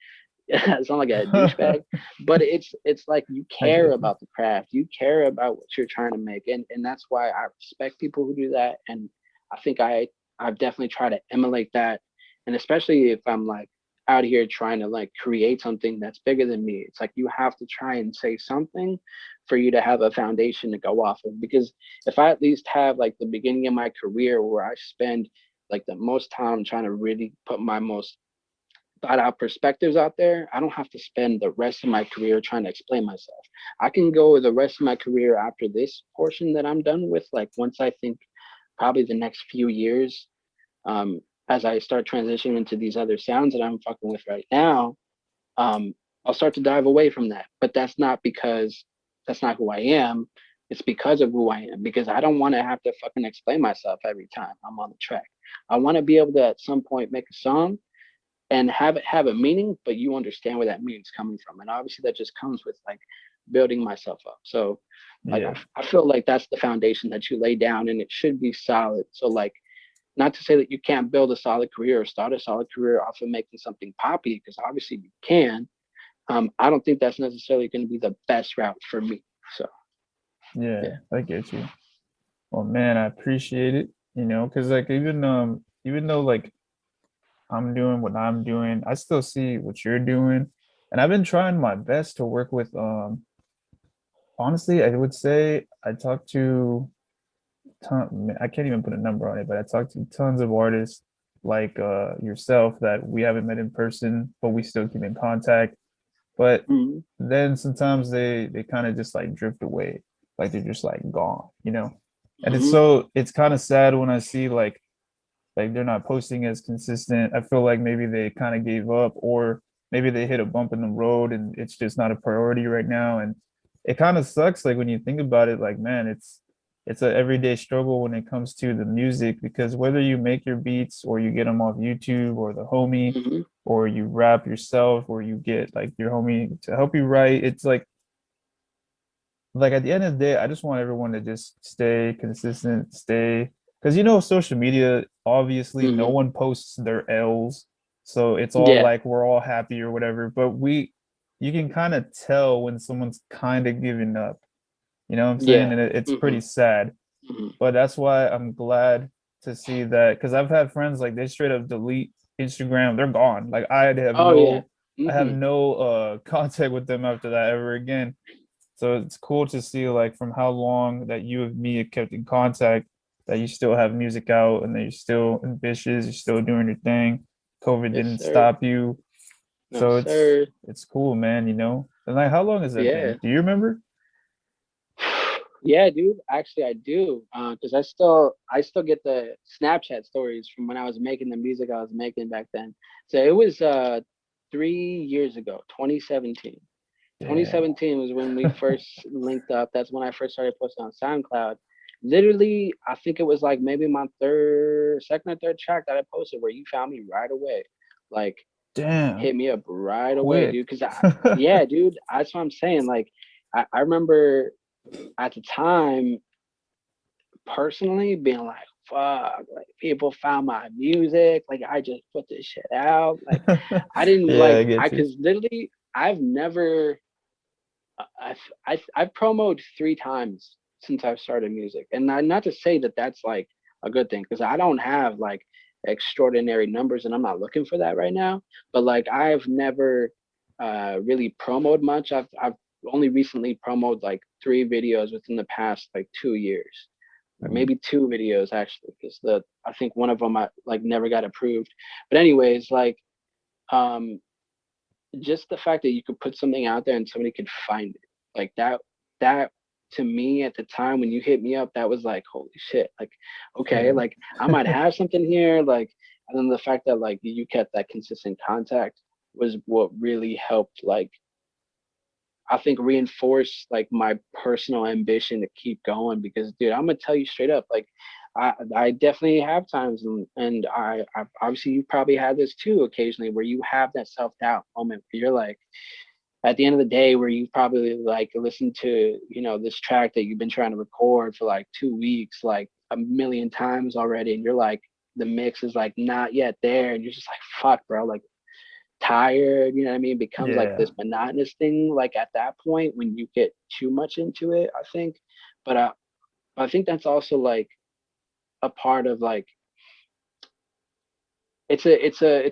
sound like a douchebag, but it's like you I care get you. about the craft, you care about what you're trying to make, and that's why I respect people who do that. And I think I've definitely tried to emulate that, and especially if I'm like out here trying to like create something that's bigger than me, it's like you have to try and say something for you to have a foundation to go off of. Because if I at least have like the beginning of my career where I spend like the most time trying to really put my most thought out perspectives out there, I don't have to spend the rest of my career trying to explain myself. I can go the rest of my career after this portion that I'm done with, like once I think probably the next few years, as I start transitioning into these other sounds that I'm fucking with right now, um, I'll start to dive away from that. But that's not because that's not who I am. It's because of who I am. Because I don't want to have to fucking explain myself every time I'm on the track. I want to be able to at some point make a song and have it have a meaning, but you understand where that meaning's coming from. And obviously that just comes with like building myself up. So like Yeah. I feel like that's the foundation that you lay down, and it should be solid. So like, not to say that you can't build a solid career or start a solid career off of making something poppy, because obviously you can. I don't think that's necessarily going to be the best route for me. So Yeah, yeah. I get you. Well, man, I appreciate it, because like even though like I'm doing what I'm doing, I still see what you're doing. And I've been trying my best to work with honestly, I would say I talked to I can't even put a number on it, but I talked to tons of artists like yourself that we haven't met in person, but we still keep in contact. But Mhm. then sometimes they kind of just like drift away, like they're just like gone, you know? And Mhm. it's kind of sad when I see like they're not posting as consistent. I feel like maybe they kind of gave up, or maybe they hit a bump in the road and it's just not a priority right now. And it kind of sucks, like when you think about it, like man, it's a everyday struggle when it comes to the music, because whether you make your beats or you get them off YouTube or the homie, Mhm. or you rap yourself, or you get like your homie to help you write, it's like at the end of the day, I just want everyone to just stay consistent, stay, because social media, obviously no Mhm. one posts their L's. So it's all Yeah. like we're all happy or whatever. But you can kind of tell when someone's kind of giving up. You know what I'm saying? Yeah. And it's pretty Mhm. sad. Mhm. But that's why I'm glad to see that, because I've had friends like they straight up delete Instagram. They're gone. Like Oh yeah. I have Mhm. no contact with them after that ever again. So it's cool to see like from how long that you and me have kept in contact, that you still have music out and that you're still ambitious, you're still doing your thing. COVID Yes, didn't sir. stop you. No, So sir. it's cool, man, you know? And like how long has that Yeah. been? Do you remember? Yeah, dude. Actually, I do. Because I still get the Snapchat stories from when I was making the music I was making back then. So it was 3 years ago, 2017. Damn. 2017 was when we first linked up. That's when I first started posting on SoundCloud. Literally, I think it was like maybe my second or third track that I posted where you found me right away. Like, Damn. hit me up right away, Quick. dude. Yeah, dude, that's what I'm saying. Like, I remember at the time personally being like, fuck, like people found my music. Like, I just put this shit out. Like, I didn't Yeah, I like, get you. cause literally, I've never, I've promoted 3 times since I've started music, and not to say that that's like a good thing, because I don't have like extraordinary numbers, and I'm not looking for that right now. But like, I've never really promoted much. I've only recently promoted like 3 videos within the past like 2 years, or Ooh. maybe 2 videos actually, because the I think one of them I like never got approved. But anyways, like um just the fact that you could put something out there and somebody could find it, like that to me at the time when you hit me up, that was like, holy shit, like, okay, Yeah. like I might have something here, like. And then the fact that like you kept that consistent contact was what really helped, like, I think reinforce like my personal ambition to keep going, because dude, I'm gonna tell you straight up, like I definitely have times, and I obviously you probably had this too occasionally, where you have that self-doubt moment where you're like, at the end of the day, where you probably like listen to, this track that you've been trying to record for like 2 weeks, like a million times already, and you're like, the mix is like not yet there, and you're just like, fuck, bro, like tired, you know what I mean? It becomes like Yeah. this monotonous thing, like at that point when you get too much into it, I think. But I think that's also like a part of like, it's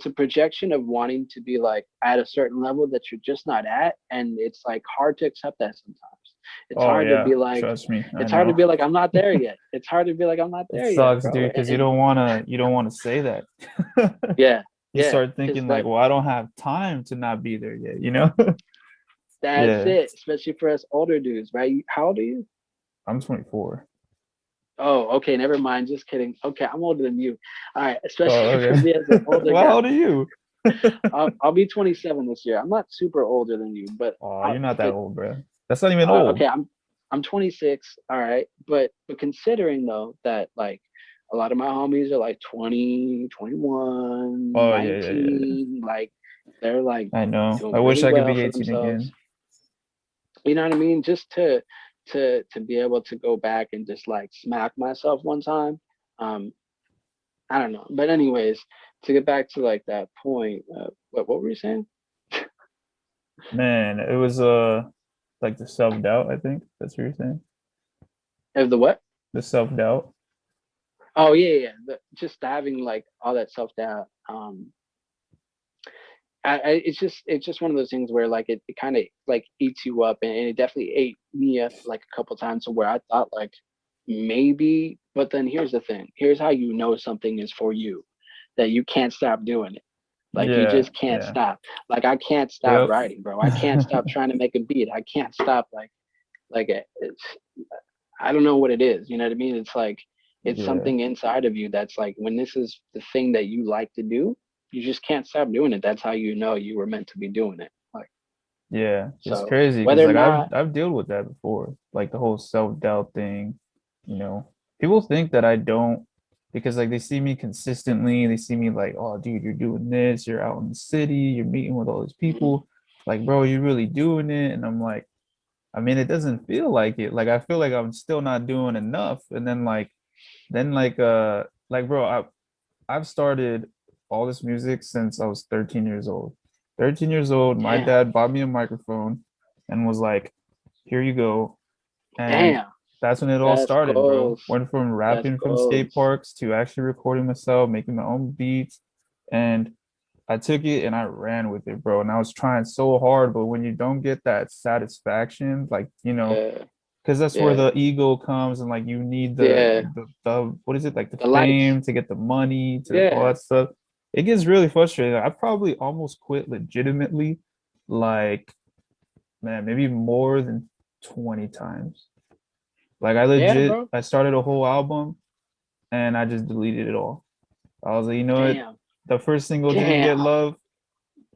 a projection of wanting to be like at a certain level that you're just not at, and it's like hard to accept that sometimes. It's Oh hard to be yeah. like, Trust me. I it's hard to know. be like, I'm not there yet. It's hard to be like, I'm not It there yet, sucks, bro. dude, because And you don't want to say that. yeah, You yeah, start because thinking like, that well, I don't have time to not be there yet, you know? that's Yeah. it, especially for us older dudes, right? How old are you? I'm 24. Oh, okay, never mind. Just kidding. Okay, I'm older than you. All right, Oh, especially for okay. me as an older Well, how guy. old are you? I'll be 27 this year. I'm not super older than you, but Oh, you're not that but old, bro. That's not even old. okay, I'm 26. All right, but considering though that like a lot of my homies are like 20, 21, Oh yeah, yeah, yeah, yeah. 19, like they're like I know. I doing wish really I could well be for 18 themselves. again. You know what I mean? Just to be able to go back and just like smack myself one time. Um, I don't know. But anyways, to get back to like that point, what were you saying? Man, it was like the self-doubt, I think. That's what you're saying. Of the what? The self-doubt. Oh yeah, yeah. Just having like all that self doubt. It's just one of those things where like it kind of like eats you up, and it definitely ate me up like a couple times to where I thought like maybe. But then here's the thing. Here's how you know something is for you. that you can't stop doing it. Like you Yeah, just can't yeah. stop. Like I can't stop Yep. writing, bro. I can't stop trying to make a beat. I can't stop it's I don't know what it is. You know what I mean? It's like it's Yeah. something inside of you that's like when this is the thing that you like to do, you just can't stop doing it. That's how you know you were meant to be doing it. Like Yeah. It's so, crazy because whether or like I've not, I've dealt with that before. Like the whole self-doubt thing, you know. People think that I don't because like they see me consistently, they see me like, oh dude, you're doing this, you're out in the city, you're meeting with all these mhm, people. Like, bro, you're really doing it. And I'm like, I mean, it doesn't feel like it. Like I feel like I'm still not doing enough. And then bro, I've started all this music since I was 13 years old. 13 years old, my damn, dad bought me a microphone and was like, here you go. And damn, that's when it all that's started, bro. goals, Went from that's rapping from skate goals. parks to actually recording myself, making my own beats. And I took it and I ran with it, bro. And I was trying so hard, but when you don't get that satisfaction, like, Yeah, because that's where yeah, the ego comes and like you need yeah. the what is it, like the The lights. fame to get the money to all Yeah, that stuff. It gets really frustrating. I probably almost quit legitimately, like, man, maybe more than 20 times. Like yeah, bro. I started a whole album and I just deleted it all. I was like, you know what? Damn, The first single didn't get damn, love.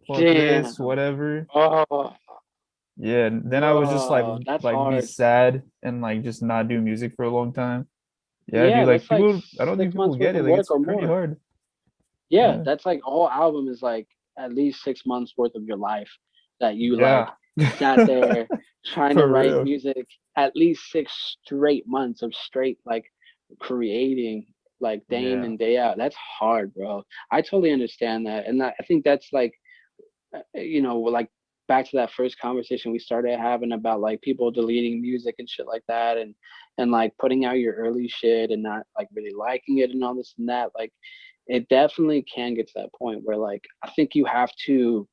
Fuck this, damn. whatever. Oh, Yeah, and then I was just bro, that's like be hard. sad and like just not do music for a long time. Yeah, Yeah, dude, like that's like people, I don't think 6 months people worth get of it. Like work it's or pretty more. hard. Yeah, Yeah. that's like a whole album is like at least 6 months worth of your life that you like Yeah. sat there trying to For write real. music at least 6 straight months of straight like creating like day in Yeah. and day out. That's hard, bro. I totally understand that. And I think that's like like back to that first conversation we started having about like people deleting music and shit like that and like putting out your early shit and not like really liking it and all this and that. Like it definitely can get to that point where like I think you have to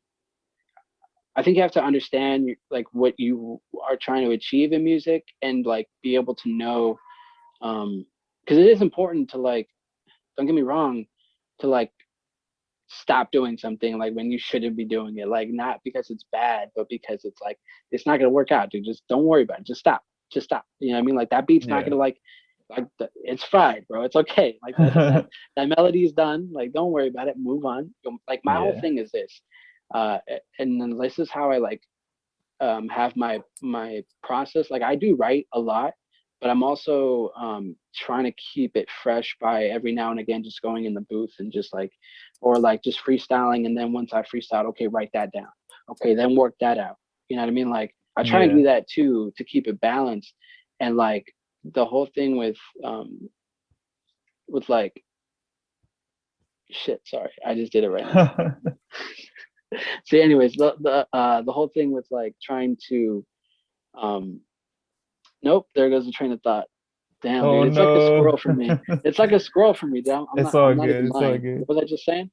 understand like what you are trying to achieve in music and like be able to know because it is important to like don't get me wrong to like stop doing something like when you shouldn't be doing it, like not because it's bad but because it's like it's not going to work out, dude. Just don't worry about it. Just stop, you know what I mean? Like that beat's not going Yeah. to it's fried, bro. It's okay. Like that melody is done. Like don't worry about it, move on. Like my whole Yeah. thing is this and then this is how I like have my process. Like I do write a lot, but I'm also trying to keep it fresh by every now and again just going in the booth and just like or like just freestyling. And then once I freestyle, okay, write that down. Okay, then work that out. You know what I mean? Like I try and Yeah. do that too to keep it balanced. And like the whole thing with like shit. Sorry, I just did it right now. See, anyways, the whole thing with like trying to um nope, there goes the train of thought. Damn, dude, Oh it's like a no. squirrel for me. It's like a squirrel for me, dude. It's I'm all not good. even It's all lying. good. What was I just saying?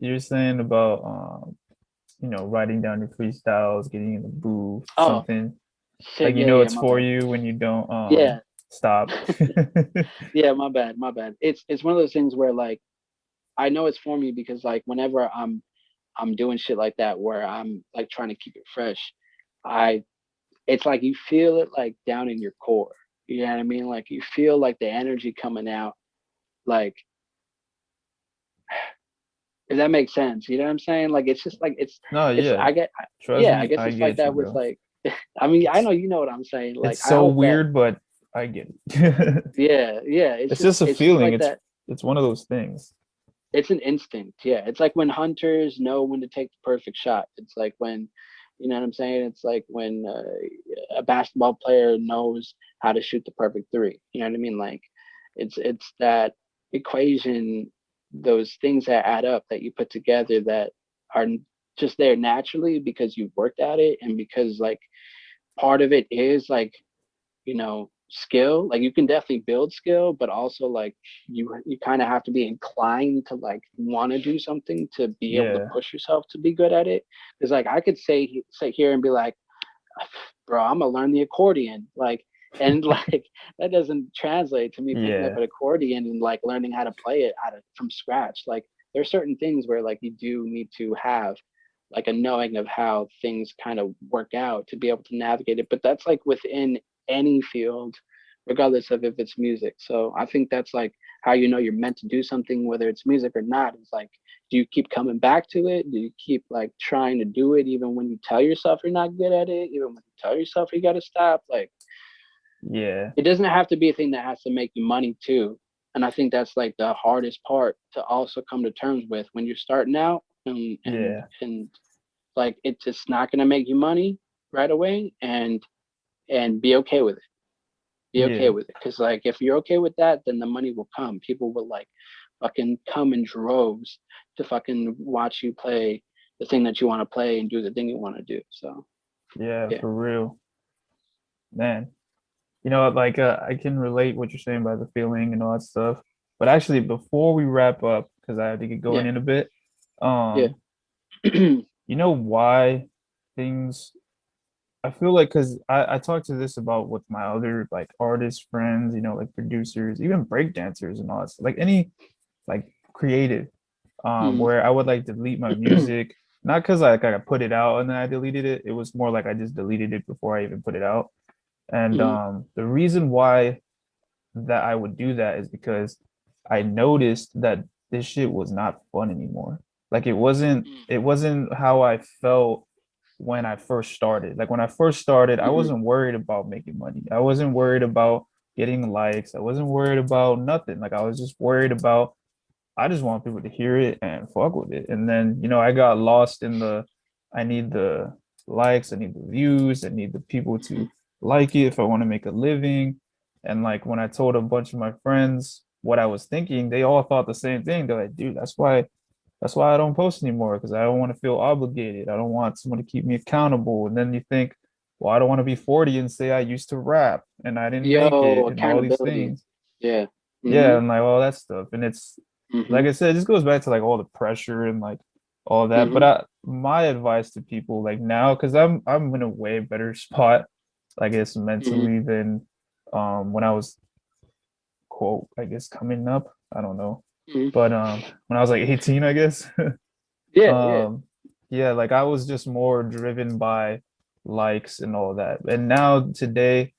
You're saying about writing down your freestyles, getting in the booth, Oh, something like shit. Yeah, yeah, it's my for bad. you when you don't Yeah, stop. yeah, my bad, my bad. It's one of those things where like I know it's for me because like whenever I'm doing shit like that where I'm like trying to keep it fresh, I it's like you feel it like down in your core. You know what I mean? Like you feel like the energy coming out. Like if that makes sense, you know what I'm saying? Like it's just like No, it's yeah. I get Trust yeah, I me, guess I it's like get you, that with bro. like I mean, I It's know you know what I'm saying. Like it's I so hope that weird, but I get it. yeah, yeah, It's just a it's just feeling. like that. It's one of those things. It's an instinct. Yeah. It's like when hunters know when to take the perfect shot. It's like when you know what I'm saying? It's like when a basketball player knows how to shoot the perfect three. You know what I mean? Like it's that equation, those things that add up that you put together that are just there naturally because you've worked at it and because like part of it is like skill. Like you can definitely build skill, but also like you kind of have to be inclined to like want to do something to be able to Yeah. push yourself to be good at it. Because like I could say sit here and be like, bro, I'm gonna learn the accordion, like, and like that doesn't translate to me picking up Yeah. an accordion and like learning how to play it from scratch. Like there's certain things where like you do need to have like a knowing of how things kind of work out to be able to navigate it. But that's like within any field, regardless of if it's music. So I think that's like how you know you're meant to do something, whether it's music or not. It's like, do you keep coming back to it? Do you keep like trying to do it even when you tell yourself you're not good at it? Even when you tell yourself you got to stop? Like, Yeah. it doesn't have to be a thing that has to make you money too. And I think that's like the hardest part to also come to terms with when you're starting out, Yeah. and like it's just not going to make you money right away, and be okay with it. Be okay Yeah. with it, because like if you're okay with that, then the money will come. People will like fucking come in droves to fucking watch you play the thing that you want to play and do the thing you want to do. So Yeah, yeah. for real. Man. Like I can relate what you're saying about the feeling and all that stuff. But actually, before we wrap up, because I have to get going Yeah. in a bit, Yeah. um, you know why things I feel like because I talked to this about with my other like artist friends, like producers, even break dancers and all that stuff, like any like creative, Mm. where I would like delete my music, not because like I put it out and then I deleted it. It was more like I just deleted it before I even put it out. And Mm. the reason why that I would do that is because I noticed that this shit was not fun anymore. Like it wasn't how I felt when I first started. Like when I first started, I Mm. wasn't worried about making money. I wasn't worried about getting likes. I wasn't worried about nothing. Like I was just worried about I just want people to hear it and fuck with it. And then, I got lost in I need the likes, I need the views, I need the people to like it if I want to make a living. And like when I told a bunch of my friends what I was thinking, they all thought the same thing. They're like, dude, that's why I don't post anymore because I don't want to feel obligated. I don't want someone to keep me accountable. And then you think, well, I don't want to be 40 and say I used to rap and I didn't make Yo, it and all these accountability. things. Yeah. Yeah, Mm-hmm. and like all that stuff. And it's Mm-hmm. like I said, it just goes back to like all the pressure and like all that. But Mm-hmm. my advice to people like now, because I'm in a way better spot, I guess, Mm-hmm. mentally than when I was quote, I guess coming up. I don't know. Mm-hmm. But when I was like 18, I guess. Yeah. Yeah. um yeah, like I was just more driven by likes and all that. And now today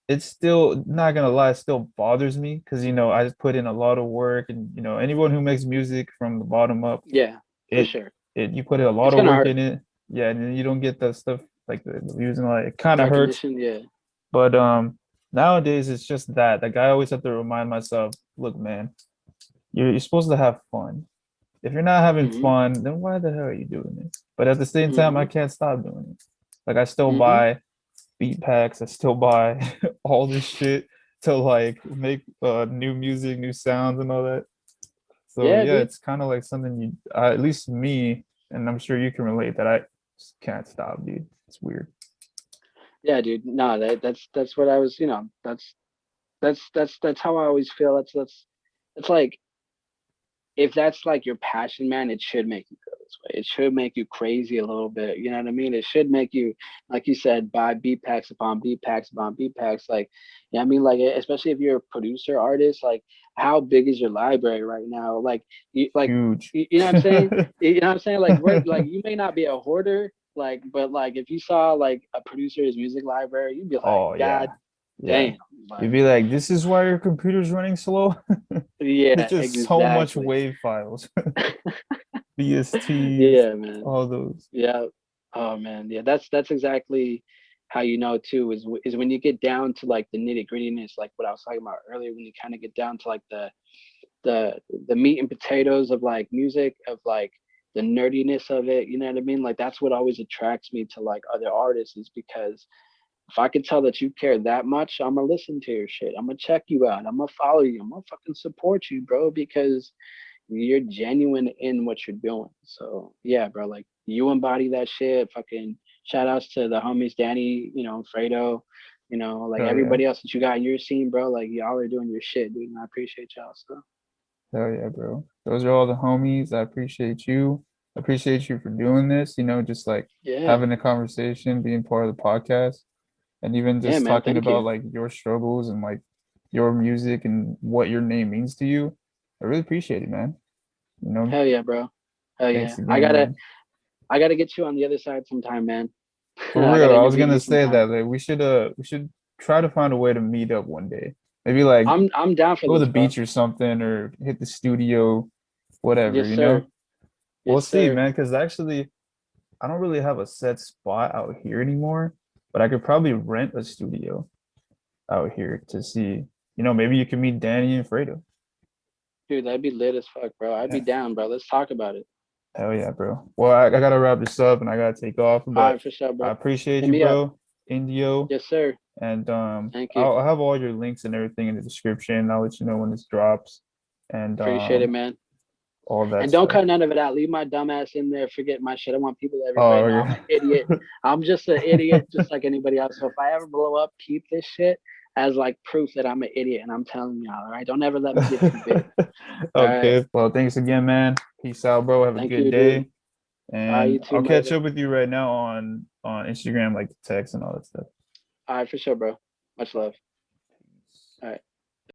it's still not gonna lie, it still bothers me because I just put in a lot of work and anyone who makes music from the bottom up, Yeah. For it sure. you put in a lot It's of gonna work hurt. in it. Yeah, and then you don't get the stuff like the views and all that. It kind of hurts. Recognition. Yeah. But nowadays it's just that. Like I always have to remind myself, look, man, you're supposed to have fun. If you're not having Mm-hmm. fun, then why the hell are you doing it? But at the same time, I Mm-hmm. can't stop doing it. Like I still Mm-hmm. buy beat packs. I still buy all this shit to like make new music, new sounds, and all that. So Yeah, yeah, dude. it's kind of like something at least me, and I'm sure you can relate that I just can't stop, dude. It's weird. Yeah, dude. No, that's what I was. That's how I always feel. It's like if that's like your passion, man, it should make you feel this way. It should make you crazy a little bit. You know what I mean? It should make you, like you said, buy beat packs upon beat packs upon beat packs. Like, I mean, like, especially if you're a producer artist, like, how big is your library right now? Like, Huge. you know what I'm saying? You know what I'm saying? Like you may not be a hoarder, like, but like, if you saw like a producer's music library, you'd be like, Oh God yeah, yeah. damn, You'd like, be like, this is why your computer's running slow. It's yeah, just so much exactly. wave files, BSTs, Yeah, man. all those. Yeah. Oh man. Yeah. That's exactly how you know too is when you get down to like the nitty grittiness, like what I was talking about earlier, when you kind of get down to like the the meat and potatoes of like music, of like the nerdiness of it. You know what I mean? Like that's what always attracts me to like other artists, is because if I can tell that you care that much, I'm gonna listen to your shit. I'm gonna check you out. I'm gonna follow you. I'm gonna fucking support you, bro, because you're genuine in what you're doing. So yeah, bro, like you embody that shit. Fucking shout outs to the homies Danny, Fredo, like Hell yeah. everybody else that you got in your scene, bro. Like y'all are doing your shit, dude. And I appreciate y'all. So Hell yeah, bro. Those are all the homies. I appreciate you. I appreciate you for doing this, just like yeah, having a conversation, being part of the podcast, and even yeah, just man. talking Thank about you. like your struggles and like your music and what your name means to you. I really appreciate it, man. You know, Hell yeah, bro. Hell yeah. thanks again, man. I gotta get you on the other side sometime, man. For I real, gotta I was interview gonna you say sometime. that like we should try to find a way to meet up one day. Maybe like I'm down for go to this, the bro. beach or something, or hit the studio, whatever, Yes, you sir. know? We'll Yes, see, sir. man, because actually I don't really have a set spot out here anymore, but I could probably rent a studio out here to see. You know, maybe you can meet Danny and Fredo. Dude, that'd be lit as fuck, bro. I'd be Yeah. down, bro. Let's talk about it. Hell yeah, bro. Well, I gotta wrap this up and I gotta take off, All but right, for sure, I bro. appreciate Hit you, me up. bro. Indio. Yes, sir. And Thank you. I'll have all your links and everything in the description. I'll let you know when this drops and Appreciate it, man. all that And don't stuff. cut none of it out. Leave my dumb ass in there. Forget my shit. I want people to everybody Oh, know I'm okay. an idiot. I'm just an idiot, just like anybody else. So if I ever blow up, keep this shit as like proof that I'm an idiot. And I'm telling y'all, all right? Don't ever let me get too big. All right. Okay. Well, thanks again, man. Peace out, bro. Have a Thank good you, dude. day. All right, you And too, I'll my catch brother. up with you right now on Instagram, like the text and all that stuff. All right, for sure, bro. Much love. All right.